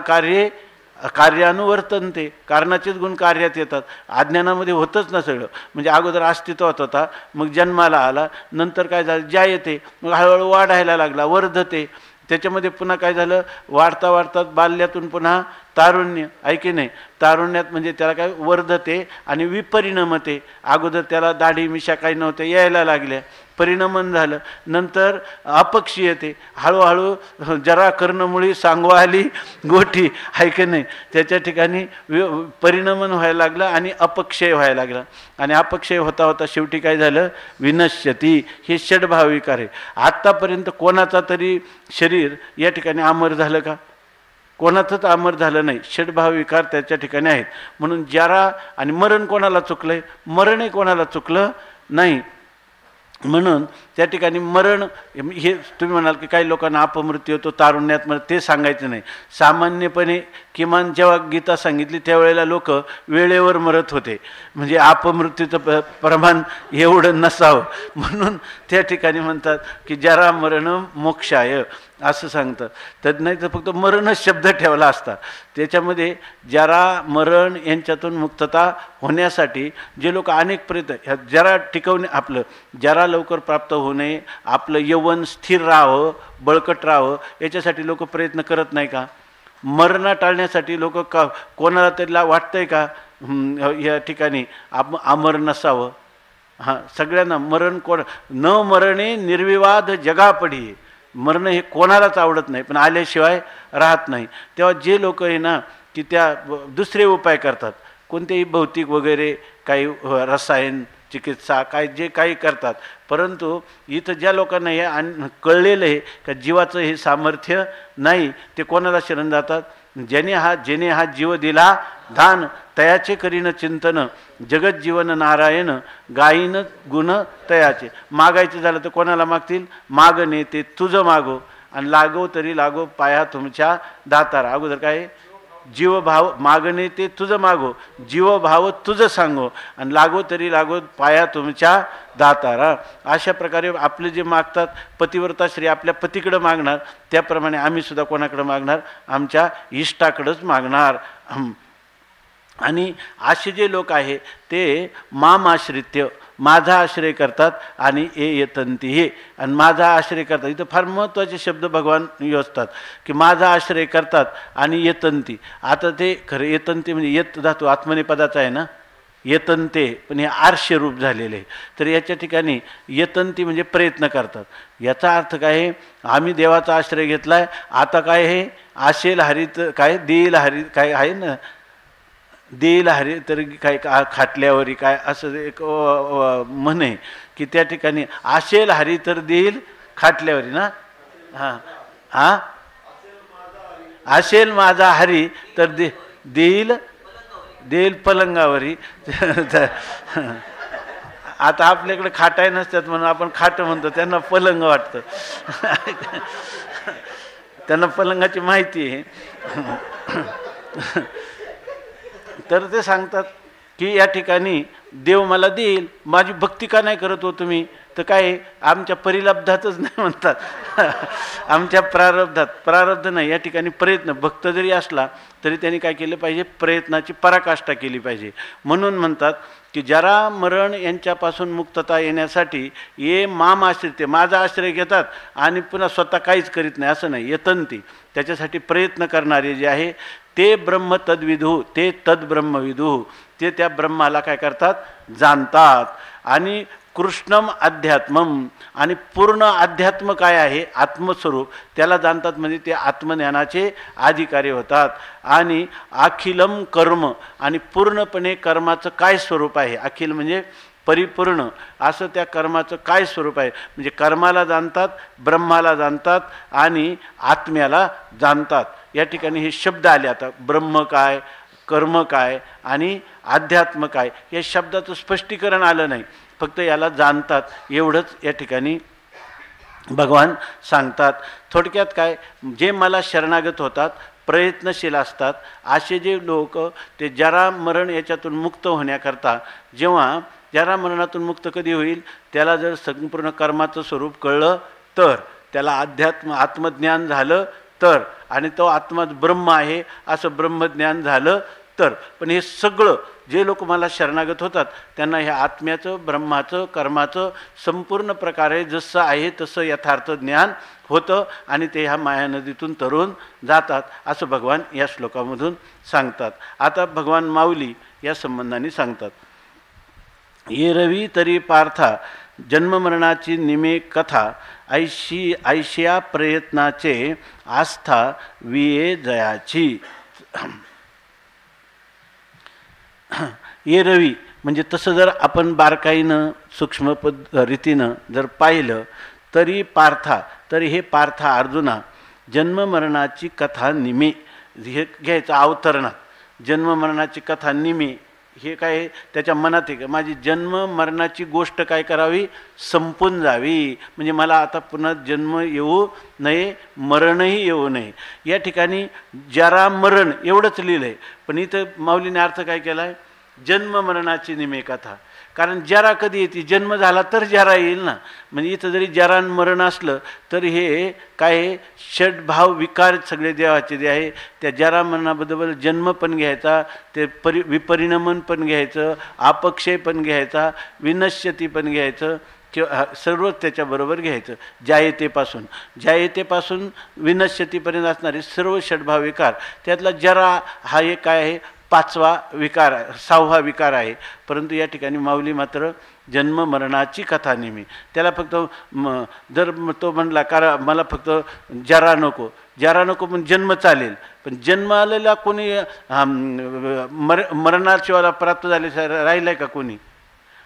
कार्यानुवर्तनते कारणाचेच गुण कार्यात येतात. अज्ञानामध्ये होतच ना सगळं. म्हणजे अगोदर अस्तित्वात होता मग जन्माला आला नंतर काय झालं ज्या येते मग हळूहळू वाढायला लागला वर्धते. त्याच्यामध्ये पुन्हा काय झालं वाढता वाढतात बाल्यातून पुन्हा तारुण्य आहे की नाही. तारुण्यात म्हणजे त्याला काय वर्धते आणि विपरिणमते. अगोदर त्याला दाढी मिशा काही नव्हत्या, यायला लागल्या, परिणमन झालं. नंतर अपक्षीयते, हळूहळू जरा कर्णमुळी सांगवा आली गोठी आहे की नाही. त्याच्या ठिकाणी परिणमन व्हायला लागलं आणि अपक्षय व्हायला लागला. आणि अपक्षय होता होता शेवटी काय झालं, विनश्यती. हे षडभाव विकार आहे. आत्तापर्यंत कोणाचा तरी शरीर या ठिकाणी अमर झालं का? कोणाचंच अमर झालं नाही. षडभाव विकार त्याच्या ठिकाणी आहेत. म्हणून जरा आणि मरण कोणाला चुकलंय? मरणही कोणाला चुकलं नाही. म्हणून त्या ठिकाणी मरण हे तुम्ही म्हणाल की काही लोकांना अपमृत्यू होतो तारुण्यात, मग ते सांगायचं नाही. सामान्यपणे किमान जेव्हा गीता सांगितली त्यावेळेला लोक वेळेवर मरत होते, म्हणजे अपमृत्यूचं प्रमाण एवढं नसावं म्हणून त्या ठिकाणी म्हणतात की जरा मरण मोक्षाय असं सांगतात. तर नाही तर फक्त मरणच शब्द ठेवला असता. त्याच्यामध्ये जरा मरण यांच्यातून मुक्तता होण्यासाठी जे लोक अनेक प्रयत्न, जरा टिकवणे, आपलं जरा लवकर प्राप्त होऊ नये, आपलं यौवन स्थिर राहावं, बळकट राहावं, याच्यासाठी लोक प्रयत्न करत नाही का? मरण टाळण्यासाठी लोक का कोणाला तरीला वाटतंय का या ठिकाणी अमर नसावं? हां, सगळ्यांना मरण कोण न मरणे निर्विवाद जगापडी. मरण हे कोणालाच आवडत नाही, पण आल्याशिवाय राहत नाही. तेव्हा जे लोक आहे ना की त्या दुसरे उपाय करतात, कोणतेही भौतिक वगैरे काही रसायन चिकित्सा काय जे काही करतात, परंतु इथं ज्या लोकांना हे कळलेलं आहे का जीवाचं हे सामर्थ्य नाही, ते कोणाला शरण जातात? जेने हा जीव दिला दान, तयाचे करीन चिंतन, जगत जीवन नारायण, गायीन गुण तयाचे. मागायचं झालं तर कोणाला मागतील? मागणे ते तुझं मागो, आणि लागो तरी लागो पाया तुमच्या दातारा. अगोदर काय? जीवभाव. मागणे ते तुझं मागो, जीवभाव तुझं सांगो, आणि लागो तरी लागो पाया तुमच्या दातारा. अशा प्रकारे आपले जे मागतात, पतिव्रता श्री आपल्या पतीकडं मागणार, त्याप्रमाणे आम्ही सुद्धा कोणाकडं मागणार? आमच्या इष्टाकडंच मागणार. आणि असे जे लोक आहे ते मामाश्रित्य, माझा आश्रय करतात, आणि येतंती हे, आणि माझा आश्रय करतात. इथं फार महत्त्वाचे शब्द भगवान योजतात की माझा आश्रय करतात आणि येतंती. आता ते खरं येतंती म्हणजे येत धातू आत्मनेपदाचा आहे ना, येतंते, पण हे आर्ष्य रूप झालेले आहे. तर याच्या ठिकाणी येतंती म्हणजे प्रयत्न करतात. याचा अर्थ काय आहे? आम्ही देवाचा आश्रय घेतलाय, आता काय हे आशेल हरित काय देईल हरी काय आहे ना, देईल हरी तर काय खाटल्यावरी काय असं एक म्हणे की त्या ठिकाणी आशेल हरी तर देईल खाटल्यावरी ना. हां हां, आशेल माझा हरी तर देईल पलंगावरी. आता आपल्याकडे खाटाय नसतात म्हणून आपण खाट म्हणतो, त्यांना पलंग वाटतं. त्यांना पलंगाची माहिती आहे. तर ते सांगतात की या ठिकाणी देव मला देईल, माझी भक्ती का नाही करत हो तुम्ही? तर काय आमच्या परिलब्धातच नाही म्हणतात. आमच्या प्रारब्ध नाही, या ठिकाणी प्रयत्न. भक्त जरी असला तरी त्यांनी काय केलं पाहिजे? प्रयत्नाची पराकाष्ठा केली पाहिजे. म्हणून म्हणतात की जरा मरण यांच्यापासून मुक्तता येण्यासाठी ये माम आश्रित, माझा आश्रय घेतात आणि पुन्हा स्वतः काहीच करीत नाही असं नाही, येतंती. त्याच्यासाठी प्रयत्न करणारे जे आहे ते ब्रह्म तद्विदु, ते तद्ब्रह्मविदु, ते त्या ब्रह्माला काय करतात? जाणतात. आणि कृष्णम अध्यात्मम, आणि पूर्ण अध्यात्म काय आहे? आत्मस्वरूप, त्याला जाणतात. म्हणजे ते आत्मज्ञानाचे अधिकारी होतात. आणि अखिलम कर्म, आणि पूर्णपणे कर्माचं काय स्वरूप आहे? अखिल म्हणजे परिपूर्ण, असं त्या कर्माचं काय स्वरूप आहे? म्हणजे कर्माला जाणतात, ब्रह्माला जाणतात आणि आत्म्याला जाणतात. या ठिकाणी हे शब्द आले. आता ब्रह्म काय, कर्म काय आणि अध्यात्म काय, या शब्दाचं स्पष्टीकरण आलं नाही, फक्त याला जाणतात एवढंच या ठिकाणी भगवान सांगतात. थोडक्यात काय, जे मला शरणागत होतात, प्रयत्नशील असतात, असे जे लोक ते जरा मरण याच्यातून मुक्त होण्याकरता, जेव्हा जरा मरणातून मुक्त कधी होईल? त्याला जर संपूर्ण कर्माचं स्वरूप कळलं तर, त्याला आत्मज्ञान झालं तर, आणि तो आत्मा ब्रह्म आहे असं ब्रह्मज्ञान झालं तर. पण हे सगळं जे लोक मला शरणागत होतात त्यांना ह्या आत्म्याचं, ब्रह्माचं, कर्माचं संपूर्ण प्रकारे जसं आहे तसं यथार्थ ज्ञान होतं आणि ते ह्या मायानदीतून तरून जातात असं भगवान या श्लोकामधून सांगतात. आता भगवान माऊली या संबंधाने सांगतात. ये रवी तरी पार्था जन्ममरणाची निमे कथा ऐशिया प्रयत्नाचे आस्था विये जयाची. ये रवी म्हणजे तसं जर आपण बारकाईनं सूक्ष्म रीतीनं जर पाहिलं तरी पार्था, तरी हे पार्था अर्जुना जन्ममरणाची कथा निमे हे घ्यायचं अवतरणात. जन्ममरणाची कथा निमे हे काय त्याच्या मनात आहे का माझी जन्म मरणाची गोष्ट काय करावी संपून जावी, म्हणजे मला आता पुन्हा जन्म येऊ नये, मरणही येऊ नये. या ठिकाणी जरा मरण एवढंच लिहिलं आहे, पण इथं माऊलीने अर्थ काय केला आहे जन्म मरणाची निमे कथा. कारण जरा कधी येते, जन्म झाला तर जरा येईल ना. म्हणजे इथं जरी जरा मरण असलं तर हे काय षडभाव विकार सगळे देवाचे जे आहे त्या जरा मरणाबद्दल जन्म पण घ्यायचा, ते विपरिणमन पण घ्यायचं, अपक्षय पण घ्यायचा, विनश्यती पण घ्यायचं, किंवा सर्वच त्याच्याबरोबर घ्यायचं. जायतेपासून विनश्यतीपर्यंत असणारे सर्व षडभाव विकार त्यातला जरा हा एक काय आहे पाचवा विकार, 6वा विकार आहे. परंतु या ठिकाणी माऊली मात्र जन्म मरणाची कथा नेहमी त्याला फक्त जर तो म्हणला कारण मला फक्त जरा नको पण जन्म चालेल, पण जन्म आलेला कोणी मरणाशिवाय प्राप्त झाले राहिलाय का कोणी?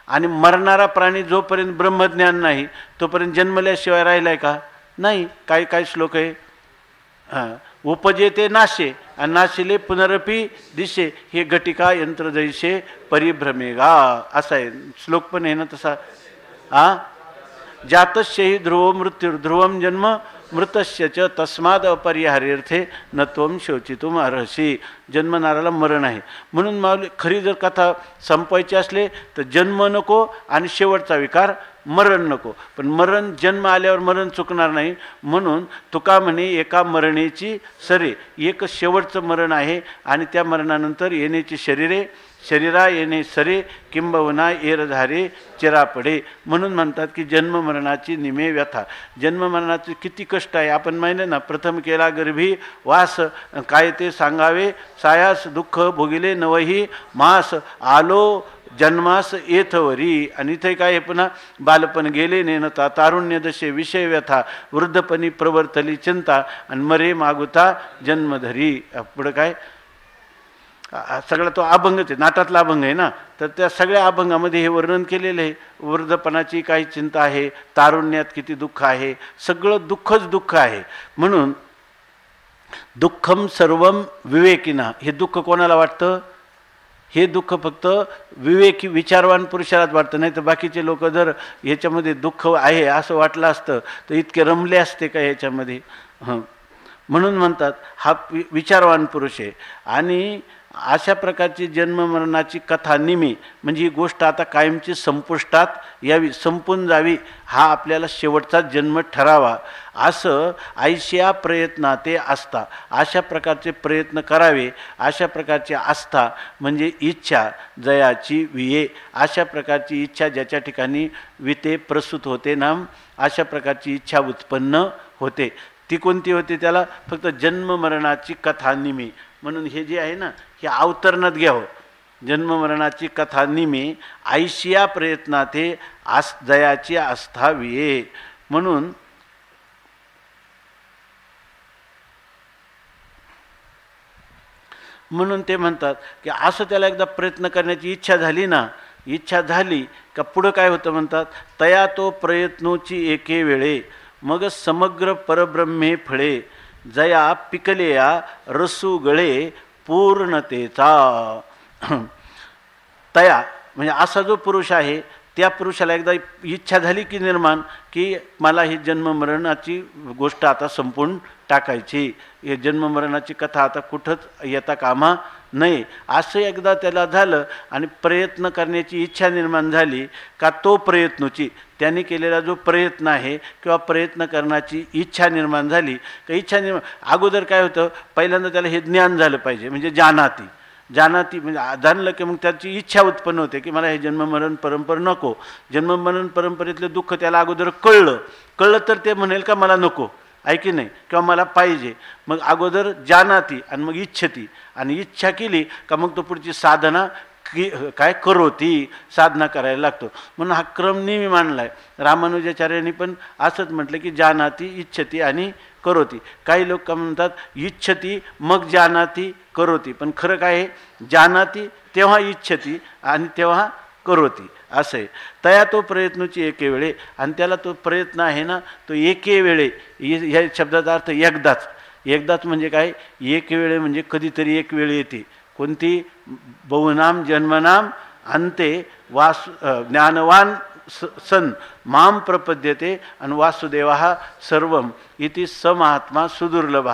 आणि मरणारा प्राणी जोपर्यंत ब्रह्मज्ञान नाही तोपर्यंत जन्मल्याशिवाय राहिलाय का? नाही. काही श्लोक आहे उपजेते नाशे आणि नाशिले पुनरपी दिशे हे घटिका यंत्र जैसे परिभ्रमेगा असा आहे श्लोक पण आहे ना तसा. जातस्यहि ध्रुवो मृत्युर्ध्रुवम जन्म मृतस्य च तस्माद अपरिहार्यर्थे न त्वं शोचितुम अर्हसि. जन्मणाराला मरण आहे म्हणून माऊली खरी जर कथा संपवायची असले तर जन्म नको आणि शेवटचा विकार मरण नको. पण मरण जन्म आल्यावर मरण चुकणार नाही म्हणून तुका म्हणे एका मरणेची सरे, एक शेवटचं मरण आहे आणि त्या मरणानंतर येण्याची शरीरा येणे सरे किंबहुना एरधारे चिरापडे. म्हणून म्हणतात की जन्म मरणाची निमे व्यथा. जन्म मरणाचे किती कष्ट आहे आपण माहिती ना. प्रथम केला गर्भी वास काय ते सांगावे सायास दुःख भोगिले नवही मास आलो जन्मास येथवरी. आणि इथे काय पुन्हा बालपण गेले नेनता तारुण्य दशे विषय व्यथा वृद्धपणी प्रवर्तली चिंता आणि मरे मागुता जन्मधरी. पुढं काय सगळा तो अभंगच आहे, नाटातला अभंग आहे ना. तर त्या सगळ्या अभंगामध्ये हे वर्णन केलेलं आहे. वृद्धपणाची काही चिंता आहे, तारुण्यात किती दुःख आहे, सगळं दुःखच दुःख आहे. म्हणून दुःखम सर्वम विवेकिना. हे दुःख कोणाला वाटतं? हे दुःख फक्त विवेकी विचारवान पुरुषालाच वाटतं. नाही तर बाकीचे लोक जर ह्याच्यामध्ये दुःख आहे असं वाटलं असतं तर इतके रमले असते का ह्याच्यामध्ये. म्हणून म्हणतात हा विचारवान पुरुष आहे. आणि अशा प्रकारची जन्ममरणाची कथा निमी म्हणजे ही गोष्ट आता कायमची संपुष्टात यावी, संपून जावी, हा आपल्याला शेवटचा जन्म ठरावा असं ऐशिया प्रयत्न ते आस्था. अशा प्रकारचे प्रयत्न करावे, अशा प्रकारची आस्था म्हणजे इच्छा जयाची विये. अशा प्रकारची इच्छा ज्याच्या ठिकाणी विते प्रसूत होते नाम, अशा प्रकारची इच्छा उत्पन्न होते. ती कोणती होते? त्याला फक्त जन्म मरणाची कथा निमी. म्हणून हे जे आहे ना हे अवतरणात घ्यावं. जन्ममरणाची कथा निमी ऐशिया प्रयत्नाते जयाची आस्था विये. म्हणून ते म्हणतात की असं त्याला एकदा प्रयत्न करण्याची इच्छा झाली ना, इच्छा झाली का पुढं काय होतं म्हणतात तया तो प्रयत्नोची एके वेळे मग समग्र परब्रह्मे फळे जया पिकलेया रसू गळे पूर्णतेचा. तया म्हणजे असा जो पुरुष आहे त्या पुरुषाला एकदा इच्छा झाली की निर्माण की मला ही जन्ममरणाची गोष्ट आता संपून टाकायची, हे जन्ममरणाची कथा आता कुठंच येता कामा नाही असं एकदा त्याला झालं आणि प्रयत्न करण्याची इच्छा निर्माण झाली का तो प्रयत्नाची त्याने केलेला जो प्रयत्न आहे किंवा प्रयत्न करण्याची इच्छा निर्माण झाली का इच्छा निर्माण अगोदर काय होतं पहिल्यांदा त्याला हे ज्ञान झालं पाहिजे म्हणजे जानाती. जानाती म्हणजे जाणलं की मग त्याची इच्छा उत्पन्न होते की मला हे जन्ममरण परंपरा नको. जन्ममरण परंपरेतलं दुःख त्याला अगोदर कळलं तर ते म्हणेल का मला नको, आहे की नाही, किंवा मला पाहिजे. मग अगोदर जानाती आणि मग इच्छती, आणि इच्छा केली का मग तो पुढची साधना की काय करोती, साधना करायला लागतो. म्हणून हा क्रम नेहमी मांडला आहे. रामानुजाचार्यांनी पण असंच म्हटलं की जानाती, इच्छती आणि करोती. काही लोक काय म्हणतात इच्छती मग जानाती करोती, पण खरं काय आहे, जानाती तेव्हा इच्छती आणि तेव्हा करोती असं आहे. तया तो प्रयत्नाची एके वेळे, आणि त्याला तो प्रयत्न आहे ना तो एके वेळे, ह्या शब्दाचा अर्थ एकदाच म्हणजे काय, एक वेळे म्हणजे कधीतरी एक वेळ येते. कोणती, बहुनाम जन्मनाम अंते ज्ञानवान सन माम प्रपद्यते आणि वासुदेवा सर्वम इति समहात्मा सुदुर्लभ.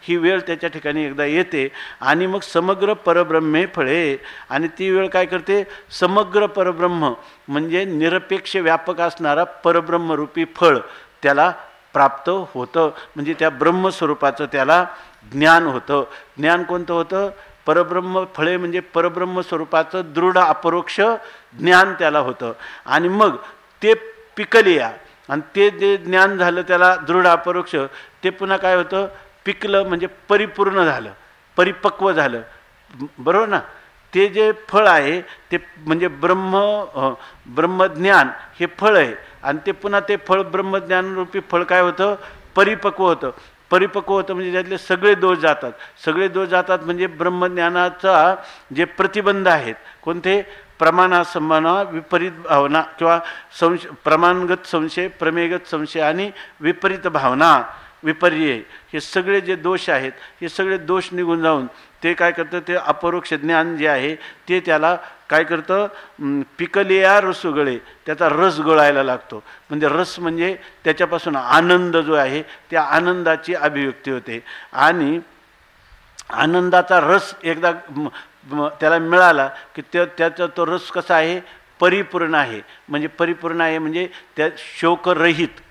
ही वेळ त्याच्या ठिकाणी एकदा येते आणि मग समग्र परब्रह्मे फळे. आणि ती वेळ काय करते, समग्र परब्रह्म म्हणजे निरपेक्ष व्यापक असणारा परब्रह्मरूपी फळ त्याला प्राप्त होतं. म्हणजे त्या ब्रह्मस्वरूपाचं त्याला ज्ञान होतं. ज्ञान कोणतं होतं, परब्रह्म फळे म्हणजे परब्रह्म स्वरूपाचं दृढ अपरोक्ष ज्ञान त्याला होतं. आणि मग ते पिकलिया, आणि ते जे ज्ञान झालं त्याला दृढ अपरोक्ष, ते पुन्हा काय होतं, पिकलं म्हणजे परिपूर्ण झालं, परिपक्व झालं, बरोबर ना. ते जे फळ आहे ते म्हणजे ब्रह्मज्ञान हे फळ आहे, आणि ते पुन्हा ते फळ ब्रह्मज्ञानरूपी फळ काय होतं, परिपक्व होतं. परिपक्व होतं म्हणजे त्यातले सगळे दोष जातात म्हणजे ब्रह्मज्ञानाचा जे प्रतिबंध आहेत, कोणते, प्रमाणासंभावना, विपरीत भावना किंवा प्रमाणगत संशय, प्रमेयगत संशय आणि विपरीत भावना, विपर्य, हे सगळे जे दोष आहेत हे सगळे दोष निघून जाऊन ते काय करतं, ते अपरोक्ष ज्ञान जे आहे ते त्याला काय करतं, पिकलिया रसुगळे, त्याचा रस गळायला लागतो. म्हणजे रस म्हणजे त्याच्यापासून आनंद जो आहे त्या आनंदाची अभिव्यक्ती होते. आणि आनंदाचा रस एकदा त्याला मिळाला की त्याचा तो रस कसा आहे, परिपूर्ण आहे. म्हणजे परिपूर्ण आहे म्हणजे त्या शोकरहित,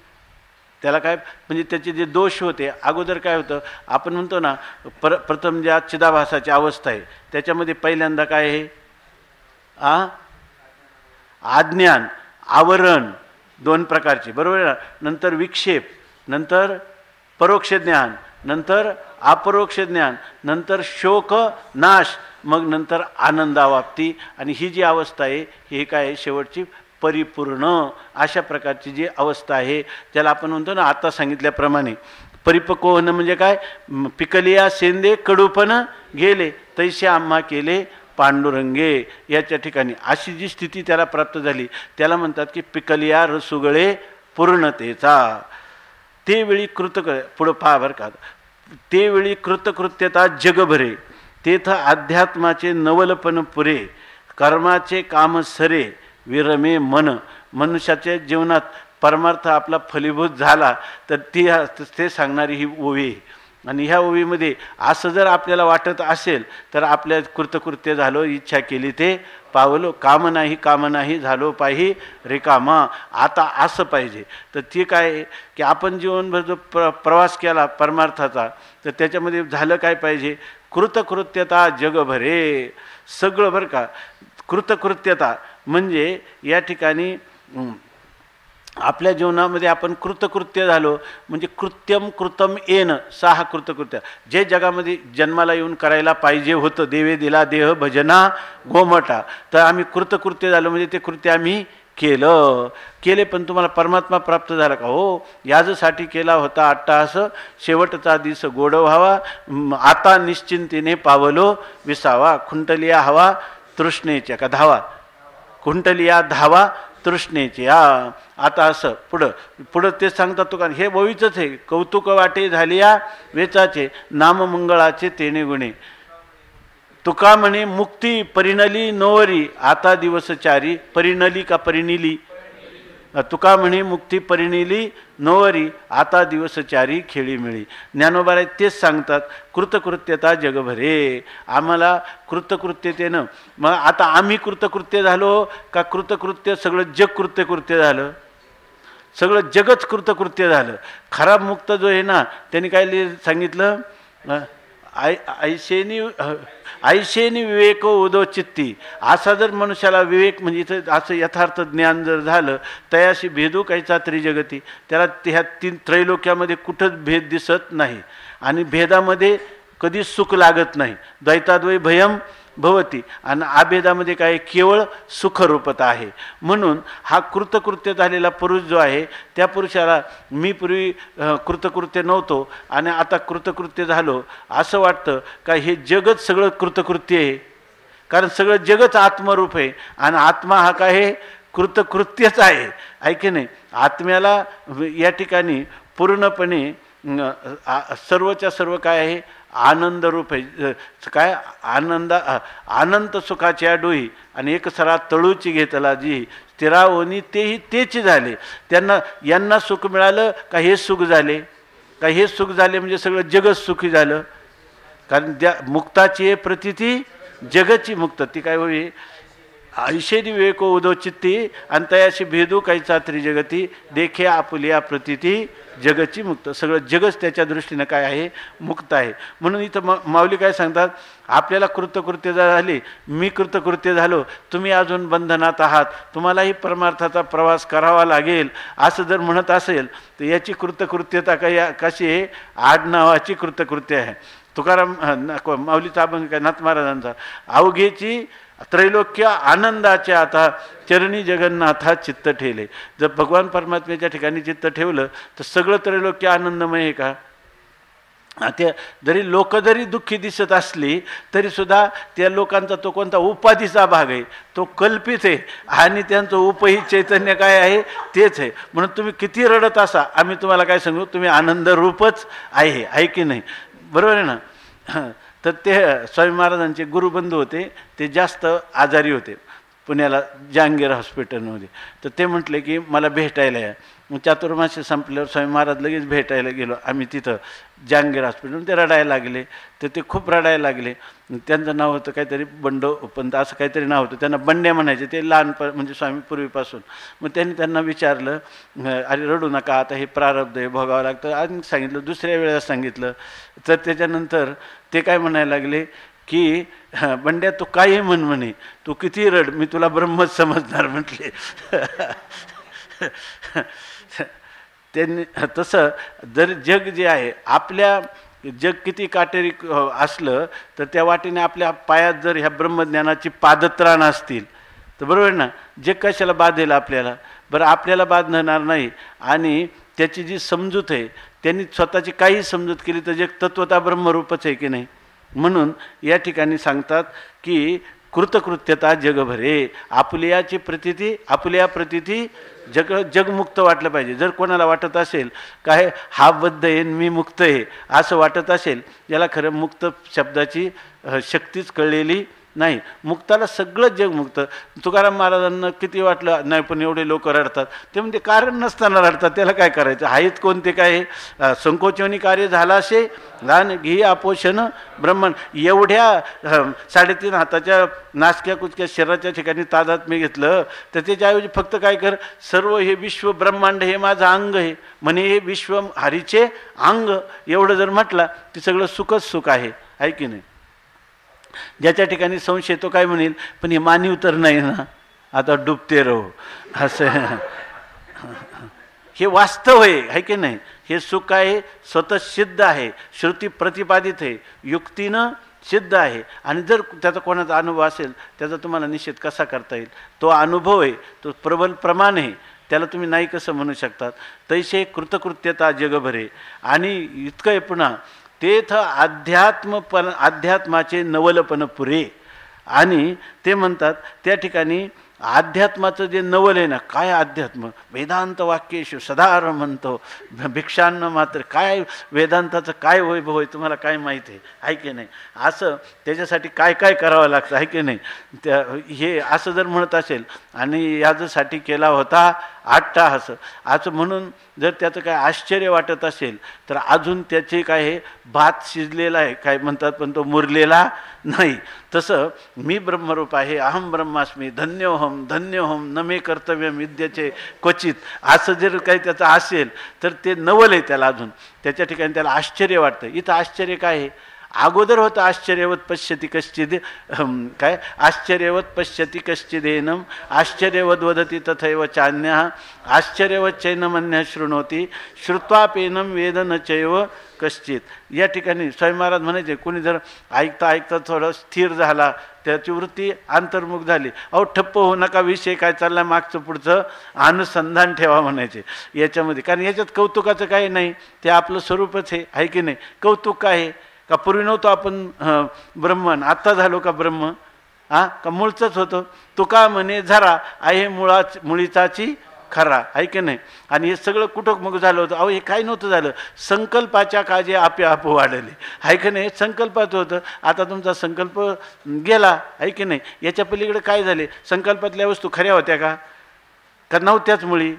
त्याला काय म्हणजे त्याचे जे दोष होते अगोदर काय होतं, आपण म्हणतो ना प्रथम ज्या चिदाभासाची अवस्था आहे त्याच्यामध्ये पहिल्यांदा काय आहे, अज्ञान, आवरण, दोन प्रकारचे, बरोबर ना. नंतर विक्षेप, नंतर परोक्ष ज्ञान, नंतर अपरोक्ष ज्ञान, नंतर शोक नाश, मग नंतर आनंदावाप्ती. आणि ही जी अवस्था आहे ही काय आहे, शेवटची परिपूर्ण अशा प्रकारची जी अवस्था आहे त्याला आपण म्हणतो ना आता सांगितल्याप्रमाणे परिपक्व होणं म्हणजे काय, पिकलिया सेंदे कडूपण गेले तैसे आम्हा केले पांडुरंगे. याच्या ठिकाणी अशी जी स्थिती त्याला प्राप्त झाली त्याला म्हणतात की पिकलिया रसुगळे पूर्णतेचा. ते वेळी पुढं पहा बरं का, ते वेळी कृतकृत्यता जगभरे, तेथ अध्यात्माचे नवलपण पुरे, कर्माचे काम सरे, विरमे मन. मनुष्याच्या जीवनात परमार्थ आपला फलीभूत झाला तर ते सांगणारी ही ओवी. आणि ह्या ओवीमध्ये असं जर आपल्याला वाटत असेल तर आपल्या कृतकृत्य झालो, इच्छा केली ते पावलो, काम नाही झालो पाही रिकामा. आता असं पाहिजे. तर ते काय की आपण जीवनभर जो प्रवास केला परमार्थाचा तर त्याच्यामध्ये झालं काय पाहिजे, कृतकृत्यता जगभरे. सगळं बरं का, कृतकृत्यता म्हणजे या ठिकाणी आपल्या जीवनामध्ये आपण कृतकृत्य झालो म्हणजे कृतम येणं, 6 कृतकृत्य जे जगामध्ये जन्माला येऊन करायला पाहिजे होतं, देवे दिला देह भजना गोमटा, तर आम्ही कृतकृत्य झालो म्हणजे ते कृत्य आम्ही केले. पण तुम्हाला परमात्मा प्राप्त झाला का, हो, याजसाठी केला होता अट्टहास, शेवटचा दिस गोड व्हावा, आता निश्चिंतीने पावलो विसावा. खुंटलिया हवा तृष्णेच्या का धावा, खुंटलिया धावा तृष्णेचे. आता असं पुढं ते सांगतात तुका, हे ओवीचंच आहे, कौतुक वाटे झालिया वेचाचे, नाममंगळाचे तेने गुणे. तुका म्हणे मुक्ती परिणली नोवरी, आता दिवस चारी. परिणली का परिणिली, तुका म्हणे मुक्ती परिणिली नोवरी, आता दिवस चारी खेळी मिळी. ज्ञानोबाराय तेच सांगतात, कृतकृत्यता जगभरे. आम्हाला कृतकृत्यतेनं, मग आता आम्ही कृतकृत्य झालो का कृतकृत्य सगळं जग कृत्य झालं, सगळं जगच कृतकृत्य झालं. खराब मुक्त जो आहे ना त्यांनी काय सांगितलं, ऐशेनी विवेक उदो चित्ती. असा जर मनुष्याला विवेक म्हणजे इथं असं यथार्थ ज्ञान जर झालं, तयाशी भेदू काहीचा त्रिजगती. त्याला ह्या तीन त्रैलोक्यामध्ये कुठंच भेद दिसत नाही आणि भेदामध्ये कधीच सुख लागत नाही. द्वैताद्वै भयम भवती. आणि आभेदामध्ये काय केवळ सुखरूपता आहे. म्हणून हा कृतकृत्य झालेला पुरुष जो आहे त्या पुरुषाला मी पूर्वी कृतकृत्य नव्हतो आणि आता कृतकृत्य झालो असं वाटतं का हे जगच सगळं कृतकृत्य आहे. कारण सगळं जगच आत्मरूप आहे आणि आत्मा हा काय आहे कृतकृत्यच आहे. ऐके नाही. आत्म्याला या ठिकाणी पूर्णपणे सर्वच्या सर्व काय आहे आनंद रूप आहे. काय अनंत सुखाच्या डोही आणि एक सरा तळूची घेतला जी स्थिरावनी तेही तेच झाले. त्यांना यांना सुख मिळालं का हे सुख झाले, का हे सुख झाले म्हणजे सगळं जगत सुखी झालं. कारण त्या मुक्ताची प्रतीती जगची मुक्त ती काय होई ऐशेनी विवेको उदो चित्ती आणि तयाशी भेदू काहीचा त्रिजगती देखे आपुलिया प्रतीती जगची मुक्त. सगळं जगच त्याच्या दृष्टीनं काय आहे मुक्त आहे. म्हणून इथं माऊली काय सांगतात आपल्याला कृतकृत्य झाले, मी कृतकृत्य झालो, तुम्ही अजून बंधनात आहात, तुम्हालाही परमार्थाचा प्रवास करावा लागेल असं जर म्हणत असेल तर याची कृतकृत्यता काय कशी आहे आडनावाची कृतकृत्य आहे. तुकाराम माऊलीचा अभंग काय नाथ महाराजांचा अवघेची त्रैलोक्य आनंदाच्या आता चरणी जगन्नाथा चित्त ठेवले. जर भगवान परमात्म्याच्या ठिकाणी चित्त ठेवलं तर सगळं त्रैलोक्य आनंदमय आहे का. त्या जरी लोक जरी दुःखी दिसत असली तरी सुद्धा त्या लोकांचा तो कोणता उपाधीचा भाग आहे तो कल्पित आहे आणि त्यांचं उपही चैतन्य काय आहे तेच आहे. म्हणून तुम्ही किती रडत असा आम्ही तुम्हाला काय सांगू तुम्ही आनंद रूपच आहे की नाही. बरोबर आहे ना. तर ते स्वामी महाराजांचे गुरुबंधू होते, ते जास्त आजारी होते पुण्याला जहांगीर हॉस्पिटलमध्ये. तर ते म्हटले की मला भेटायला या. मग चातुर्मास्य संपल्यावर स्वामी महाराज लगेच भेटायला गेलो आम्ही तिथं जहांगीर हॉस्पिटल. ते रडायला लागले, तर ते खूप रडायला लागले. त्यांचं नाव होतं काहीतरी बंडो पंत असं काहीतरी नाव होतं. त्यांना बंड्या म्हणायचे, ते लहानपण म्हणजे स्वामी पूर्वीपासून. मग त्यांनी त्यांना विचारलं अरे रडू नका आता हे प्रारब्ध आहे भोगावं लागतं आणि सांगितलं. दुसऱ्या वेळेला सांगितलं तर त्याच्यानंतर ते काय म्हणायला लागले की बंड्या तू काही म्हणे तू किती रड मी तुला ब्रह्मच समजणार म्हटले. त्यांनी तसं जर जग जे आहे आपल्या जग किती काटेरी असलं तर त्या वाटेने आपल्या पायात जर ह्या ब्रह्मज्ञानाची पादत्राण असतील तर बरोबर ना जग कशाला बाधेल आपल्याला. बरं आपल्याला बाधणार नाही आणि त्याची जी समजूत आहे त्यांनी स्वतःची काही समजूत केली तर जग तत्वता ब्रह्मरूपच आहे की नाही. म्हणून या ठिकाणी सांगतात की कृतकृत्यता जगभरे आपुल्याची प्रतीती आपुल्या प्रतीती जगमुक्त वाटलं पाहिजे. जर कोणाला वाटत असेल काय हा बद्ध आहे मी मुक्त आहे असं वाटत असेल याला खरं मुक्त शब्दाची शक्तीच कळलेली नाही. मुक्ताला सगळं जग मुक्त. तुकाराम महाराजांना किती वाटलं नाही पण एवढे लोक रडतात ते म्हणजे कारण नसताना रडतात त्याला काय करायचं. आहेत कोणते काय संकोचनी कार्य झालं असे लहान घे आपोषण ब्रह्मण एवढ्या 3.5 हाताच्या नासक्या कुचक्या शरीराच्या ठिकाणी तादात्म्य घेतलं तर त्याच्याऐवजी फक्त काय कर सर्व हे विश्व ब्रह्मांड हे माझं अंग आहे म्हणे हे विश्व हरीचे अंग एवढं जर म्हटलं ते सगळं सुखच सुख आहे की नाही. ज्याच्या ठिकाणी संशय तो काय म्हणेल पण हे मानिव तर नाही ना आता डुबते रहो असं. हे वास्तव आहे की नाही. हे सुख आहे स्वतः सिद्ध आहे श्रुती प्रतिपादित आहे युक्तीनं सिद्ध आहे. आणि जर त्याचा कोणाचा अनुभव असेल त्याचा तुम्हाला निषेध कसा करता येईल. तो अनुभव आहे तो प्रबल प्रमाण आहे त्याला तुम्ही नाही कसं म्हणू शकतात. तैसे कृतकृत्यता जगभरे आणि इतकं आहे पुन्हा तेथ अध्यात्माचे नवलपण पुरे. आणि ते म्हणतात त्या ठिकाणी अध्यात्माचं जे नवल आहे ना काय अध्यात्म वेदांत वाक्येषु सदार म्हणतो भिक्षान्न मात्र काय वेदांताचं काय वैभव आहे तुम्हाला काय माहीत आहे की नाही. असं त्याच्यासाठी काय काय करावं लागतं आहे की नाही. त्या हे असं जर म्हणत असेल आणि याच्यासाठी केला होता 8 तास असं म्हणून जर त्याचं काय आश्चर्य वाटत असेल तर अजून त्याचे काय हे भात शिजलेला आहे काय म्हणतात पण तो मुरलेला नाही. तसं मी ब्रह्मरूप आहे अहम ब्रह्मास्मी धन्योहम धन्योहम न मे कर्तव्य विद्येचे क्वचित असं जर काही त्याचं असेल तर ते नवल आहे त्याला अजून त्याच्या ठिकाणी त्याला आश्चर्य वाटतं. इथं आश्चर्य काय आहे अगोदर होतं आश्चर्यवत पश्यती कश्चिद काय आश्चर्यवत पश्यती कश्चिदेनम आश्चर्यवद वदती तथैव चान्यः आश्चर्यवत चैनमन्य शृणोती श्रुत्वापेनम वेद न चैव कश्चित. या ठिकाणी स्वामी महाराज म्हणायचे कोणी जर ऐकता ऐकता थोडं स्थिर झाला, त्याची वृत्ती अंतर्मुख झाली, अहो ठप्प होऊ नका, विषय काय चालला मागचं पुढचं अनुसंधान ठेवा म्हणायचे याच्यामध्ये. कारण याच्यात कौतुकाचं काही नाही, ते आपलं स्वरूपच आहे की नाही. कौतुक काय आहे का पूर्वी नव्हतं आपण ब्रह्मन, आत्ता झालो का ब्रह्म? का मूळचंच होतं. तुका म्हणे झरा आहे मुळीचाची खरा, आहे की नाही. आणि हे सगळं कुठं मग झालं होतं? अहो हे काय नव्हतं झालं, संकल्पाच्या काळजी आपोआप वाढले, आहे की नाही. संकल्पाचं होतं, आता तुमचा संकल्प गेला, आहे की नाही. याच्या पलीकडे काय झाले? संकल्पातल्या वस्तू खऱ्या होत्या का नव्हत्याच मुळी?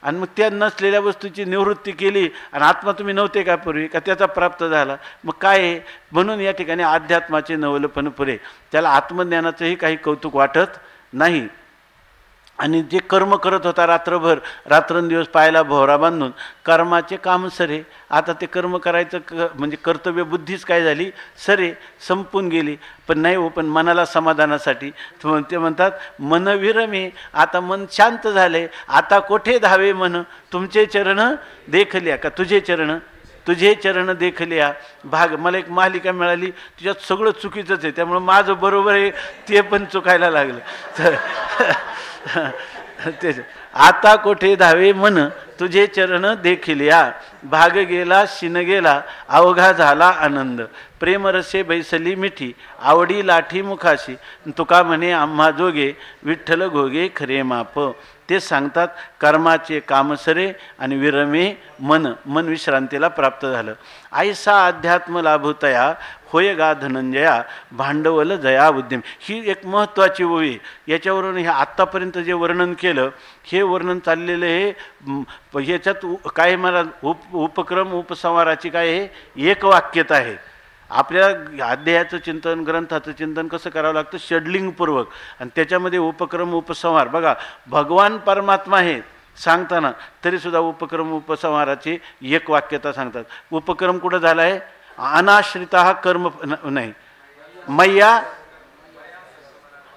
आणि मग त्या नसलेल्या वस्तूची निवृत्ती केली आणि आत्मा तुम्ही नव्हते का पूर्वी, का त्याचा प्राप्त झाला? मग काय आहे? म्हणून या ठिकाणी अध्यात्माचे नवलपण पुरे, त्याला आत्मज्ञानाचंही काही कौतुक वाटत नाही. आणि जे कर्म करत होता रात्रभर, रात्रंदिवस पायाला भोवरा बांधून, कर्माचे काम सरे. आता ते कर्म करायचं म्हणजे कर्तव्य बुद्धीच काय झाली, सरे, संपून गेली. पण नाही हो, पण मनाला समाधानासाठी ते म्हणतात मन विरमे, आता मन शांत झाले, आता कोठे धावे मन, तुमचे चरण देखल्या का तुझे चरण देखल्या. भाग मला एक मालिका मिळाली, तुझ्यात सगळं चुकीचंच आहे, त्यामुळं माझं बरोबर आहे ते पण चुकायला लागलं. तर तेच आता कोठे धावे मन, तुझे चरण देखील या. भाग गेला शिन गेला, अवघा झाला आनंद. प्रेमरसे बैसली मिठी, आवडी लाठी मुखाशी. तुका म्हणे आम्हा जोगे, विठ्ठल घोगे खरे माप. ते सांगतात कर्माचे कामसरे आणि विरमे मन विश्रांतीला प्राप्त झालं. ऐसा अध्यात्म लाभूतया होय गा धनंजया, भांडवल जया उद्यम. ही एक महत्त्वाची ओळी. याच्यावरून हे आत्तापर्यंत जे वर्णन केलं, हे वर्णन चाललेलं हे ह्याच्यात काय मला उपक्रम उपसंहाराची काय आहे एक वाक्यता आहे. आपल्या अध्यायाचं चिंतन, ग्रंथाचं चिंतन कसं करावं लागतं? शेड्युलिंगपूर्वक. आणि त्याच्यामध्ये उपक्रम उपसंहार बघा, भगवान परमात्मा हे सांगताना तरीसुद्धा उपक्रम उपसंहाराची एक वाक्यता सांगतात. उपक्रम कुठं झाला आहे? अनाश्रिता कर्म नाही,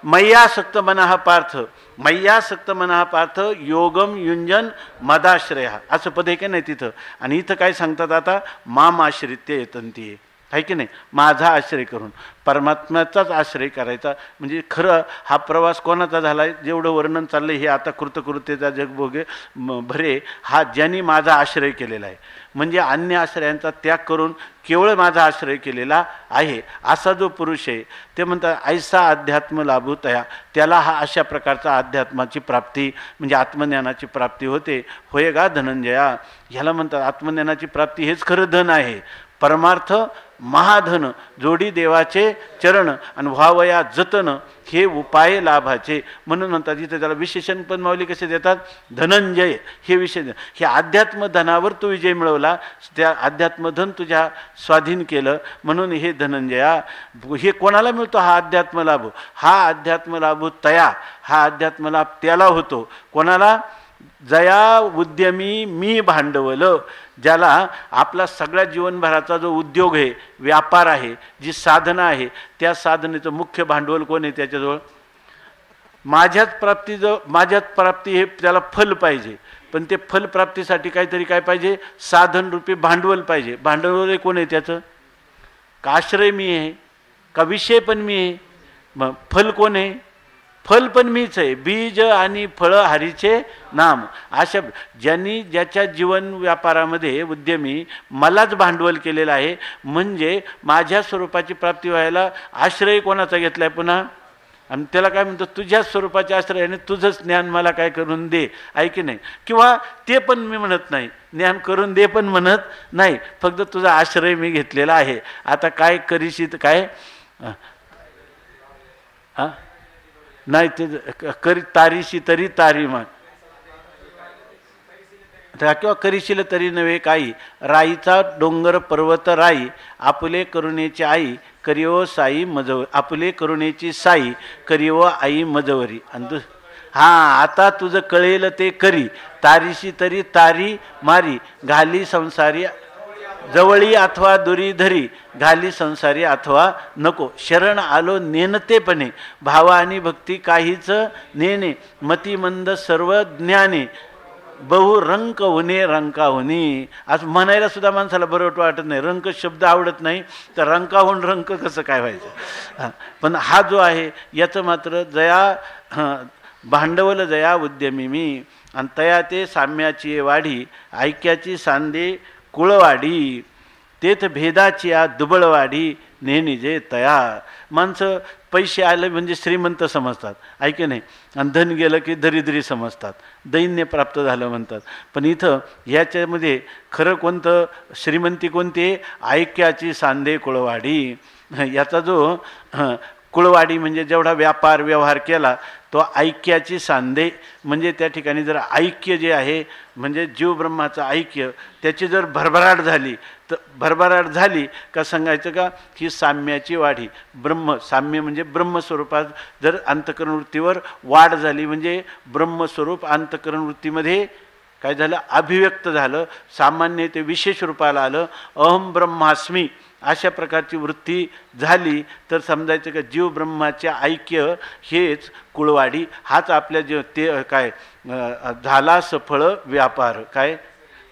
मय्यासक्त मनः पार्थ, मय्यासक्त मनः पार्थ योगम युंजन मदाश्रय, असं पद आहे की नाही तिथं. आणि इथं काय सांगतात आता? माम आश्रित्य येतंती, आहे की नाही. माझा आश्रय करून परमात्म्याचाच आश्रय करायचा. म्हणजे खरं हा प्रवास कोणाचा झाला आहे? जेवढं वर्णन चाललं हे आता कृतकृत्यता जगभोगे भरे, हा ज्यांनी माझा आश्रय केलेला आहे, म्हणजे अन्य आश्रयांचा त्याग करून केवळ माझा आश्रय केलेला आहे, असा जो पुरुष आहे ते म्हणतात ऐसा अध्यात्म लाभू तया, त्याला हा अशा प्रकारचा अध्यात्माची प्राप्ती म्हणजे आत्मज्ञानाची प्राप्ती होते. होय गा धनंजया, ह्याला म्हणतात आत्मज्ञानाची प्राप्ती हेच खरं धन आहे. परमार्थ महाधन, जोडी देवाचे चरण आणि व्हावया जतन, हे उपाय लाभाचे. म्हणून म्हणतात इथे त्याला विशेषण पण माऊली कसे देतात? धनंजय हे विशेषण. हे अध्यात्म धनावर तू विजय मिळवला, त्या अध्यात्मधन तुझ्या स्वाधीन केलं, म्हणून हे धनंजया. हे कोणाला मिळतो हा अध्यात्म लाभ? हा अध्यात्म लाभ तया, हा अध्यात्म लाभ त्याला होतो. कोणाला? जया उद्यमी मी भांडवल, ज्याला आपला सगळ्या जीवनभराचा जो उद्योग आहे, व्यापार आहे, जी साधना आहे, त्या साधनेचं मुख्य भांडवल कोण आहे त्याच्याजवळ? माझ्याच प्राप्ती हे त्याला फल पाहिजे. पण ते फलप्राप्तीसाठी काहीतरी काय पाहिजे? साधन रूपी भांडवल पाहिजे. भांडवल कोण आहे त्याचं? का आश्रय मी आहे, का विषय पण मी आहे? मग फल कोण आहे? फल पण मीच आहे. बीज आणि फळ हरीचे नाम. अशा ज्यांनी ज्याच्या जीवन व्यापारामध्ये उद्यमी मलाच भांडवल केलेलं आहे, म्हणजे माझ्या स्वरूपाची प्राप्ती व्हायला आश्रय कोणाचा घेतलाय पुन्हा? आणि त्याला काय म्हणतो? तुझ्या स्वरूपाचे आश्रय आणि तुझंच ज्ञान मला काय करून दे, ऐकी नाही. किंवा ते पण मी म्हणत नाही, ज्ञान करून दे पण म्हणत नाही, फक्त तुझा आश्रय मी घेतलेला आहे. आता काय करीशी काय नाही ते करी तारीशी तरी तारी मग किंवा करीशील तरी नव्हे काही. राईचा डोंगर पर्वत राई, आपले करुणेची आई करिओ साई मजवर, आपले करुणेची साई करिओ आई मजवरी. आणि आता तुझं कळेल ते करी, तारीशी तरी तारी मारी, घाली संसारी जवळी अथवा दुरी धरी घाली संसारी अथवा नको. शरण आलो नेनतेपणे भाव आणि भक्ती काहीच नेणे. मती मंद सर्व ज्ञाने बहु रंक होणे रंका होणे. आज म्हणायला सुद्धा माणसाला बरोबर वाटत नाही. रंक शब्द आवडत नाही तर रंकाहून रंक कसं काय व्हायचं. पण हा जो आहे याचं मात्र जया भांडवल जया उद्यमी मी. आणि तया ते साम्याची वाढी ऐक्याची सांदे कुळवाडी. तेथ भेदाची आ दुबळवाढी नेहमी जे तया. माणसं पैसे आले म्हणजे श्रीमंत समजतात, ऐके नाही, आणि धन गेलं की दरिद्री समजतात, दैन्य प्राप्त झालं म्हणतात. पण इथं ह्याच्यामध्ये खरं कोणतं श्रीमंती कोणती? ऐक्याची सांदे कुळवाडी. याचा जो कुळवाडी म्हणजे जेवढा व्यापार व्यवहार केला तो ऐक्याची सांदे म्हणजे त्या ठिकाणी जर ऐक्य जे आहे म्हणजे जीव ब्रह्माचं ऐक्य त्याची जर भरभराट झाली तर भरभराट झाली का सांगायचं का की साम्याची वाढी. साम्य म्हणजे ब्रह्मस्वरूपात जर अंतःकरण वृत्तीवर वाढ झाली म्हणजे ब्रह्मस्वरूप अंतःकरण वृत्तीमध्ये काय झालं? अभिव्यक्त झालं, सामान्य ते विशेष रूपाला आलं. अहम ब्रह्मास्मी अशा प्रकारची वृत्ती झाली तर समजायचं का जीव ब्रह्माचे ऐक्य हेच कुळवाडी. हाच आपल्या ते काय झाला सफळ व्यापार. काय?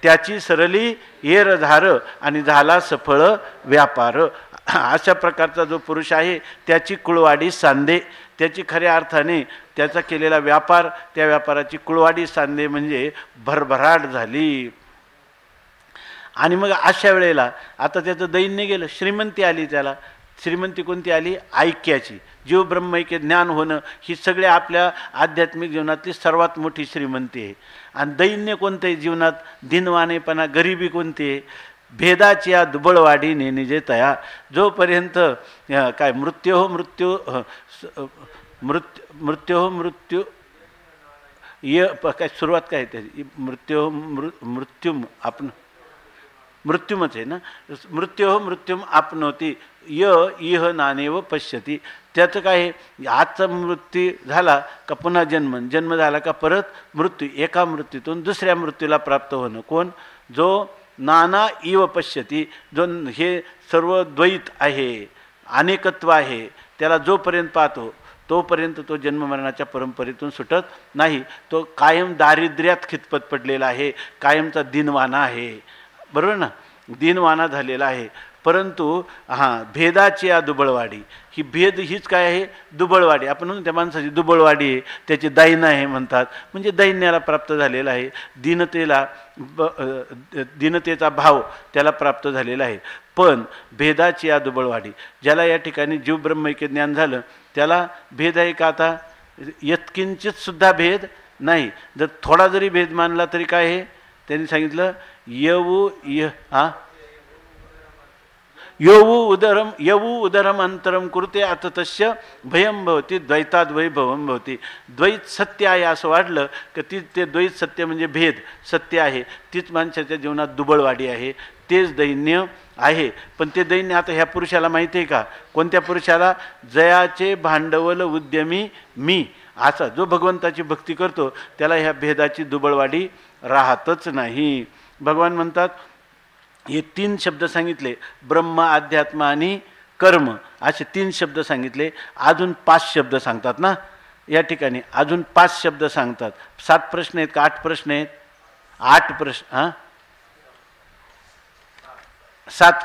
त्याची सरली येरधार आणि झाला सफळ व्यापार. अशा प्रकारचा जो पुरुष आहे त्याची कुळवाडी सांदे. त्याची खऱ्या अर्थाने त्याचा केलेला व्यापार, त्या व्यापाराची कुळवाडी सांदे म्हणजे भरभराट झाली. आणि मग अशा वेळेला आता त्याचं दैन्य गेलं, श्रीमंती आली. त्याला श्रीमंती कोणती आली? ऐक्याची. जीव ब्रह्मैक्य ज्ञान होणं ही सगळ्या आपल्या आध्यात्मिक जीवनातली सर्वात मोठी श्रीमंती आहे. आणि दैन्य कोणतं आहे जीवनात? दिनवानेपणा, गरिबी कोणती आहे? भेदाची या दुबळवाढी नेनिजे तया. जोपर्यंत काय मृत्यो काय सुरुवात काय त्याची? मृत्युम आपण मृत्युमच आहे ना. मृत्युम आपनोती इह नानेव पश्यती. त्याचं काय आहे? आजचा मृत्यू झाला का पुन्हा जन्म झाला का परत मृत्यू. एका मृत्यूतून दुसऱ्या मृत्यूला प्राप्त होणं. कोण? जो नाना इव पश्यती, जो हे सर्व द्वैत आहे, अनेकत्व आहे, त्याला जोपर्यंत पाहतो तोपर्यंत तो जन्ममरणाच्या परंपरेतून सुटत नाही. तो कायम दारिद्र्यात खितपत पडलेला आहे, कायमचा दिनवाना आहे. बरोबर ना? दिनवाना झालेला आहे. परंतु भेदाची या दुबळवाडी, ही भेद हीच काय आहे? दुबळवाडी. आपण म्हणून त्या माणसाची दुबळवाडी आहे, त्याची दैन्य आहे म्हणतात. म्हणजे दैन्याला प्राप्त झालेला आहे, दीनतेचा भाव त्याला प्राप्त झालेला आहे. पण भेदाची या दुबळवाडी, ज्याला या ठिकाणी जीव ब्रह्मैक्य ज्ञान झालं त्याला भेद आहे का? आता यत्किंचित सुद्धा भेद नाही. जर थोडा जरी भेद मानला तरी काय आहे? त्यांनी सांगितलं यवु उदरम अंतरम कुरुते अथ तस्य भयम भवती द्वैताद वैभवम भवती. द्वैत सत्य आहे असं वाटलं की ते द्वैत सत्य म्हणजे भेद सत्य आहे. तीच माणसाच्या जीवनात दुबळवाडी आहे, तेच दैन्य आहे. पण ते दैन्य आता ह्या पुरुषाला माहिती आहे का? कोणत्या पुरुषाला? जयाचे भांडवल उद्यमी मी. असा जो भगवंताची भक्ती करतो त्याला ह्या भेदाची दुबळवाडी राहतच नाही. भगवान म्हणतात, हे 3 शब्द सांगितले, ब्रह्म, अध्यात्म आणि कर्म, असे 3 शब्द सांगितले. अजून 5 शब्द सांगतात ना या ठिकाणी. अजून 5 शब्द सांगतात. 7 प्रश्न आहेत का 8 प्रश्न आहेत? 8 प्रश्न. 7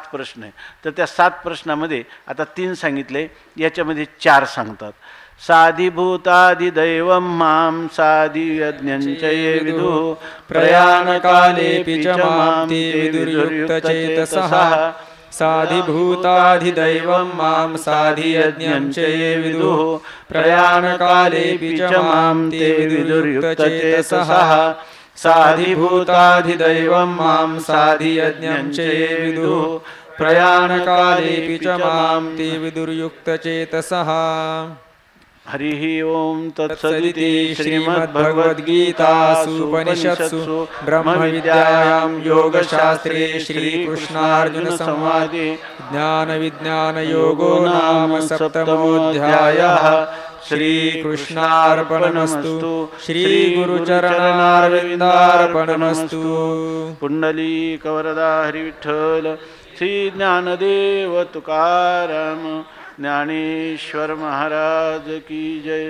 प्रश्न आहे. तर त्या 7 प्रश्नामध्ये आता 3 सांगितले, याच्यामध्ये 4 सांगतात. साधिभूताधिदैवं मां साधियज्ञञ्चये विदुः प्रयाणकालेऽपि च मां ते विदुर्युक्तचेतसः. साधिभूताधिदैवं मां साधियज्ञञ्चये विदुः प्रयाणकालेऽपि च मां ते विदुर्युक्तचेतसः. साधिभूताधिदैवं मां साधियज्ञञ्चये विदुः प्रयाणकालेऽपि च मां ते विदुर्युक्तचेतसः. हरिः ओम तत्सदिति श्रीमद्भगवद्गीतासूपनिषत्सु ब्रह्मविद्यायां योगशास्त्रे श्रीकृष्णार्जुनसंवादे ज्ञानविज्ञानयोगो नाम 7मोऽध्यायः. श्रीकृष्णार्पणमस्तु श्रीगुरुचरणारविन्दार्पणमस्तु पुंडलीकवरदा हरिविठ्ठल श्री ज्ञानदेव तुकाराम ज्ञानेश्वर महाराज की जय.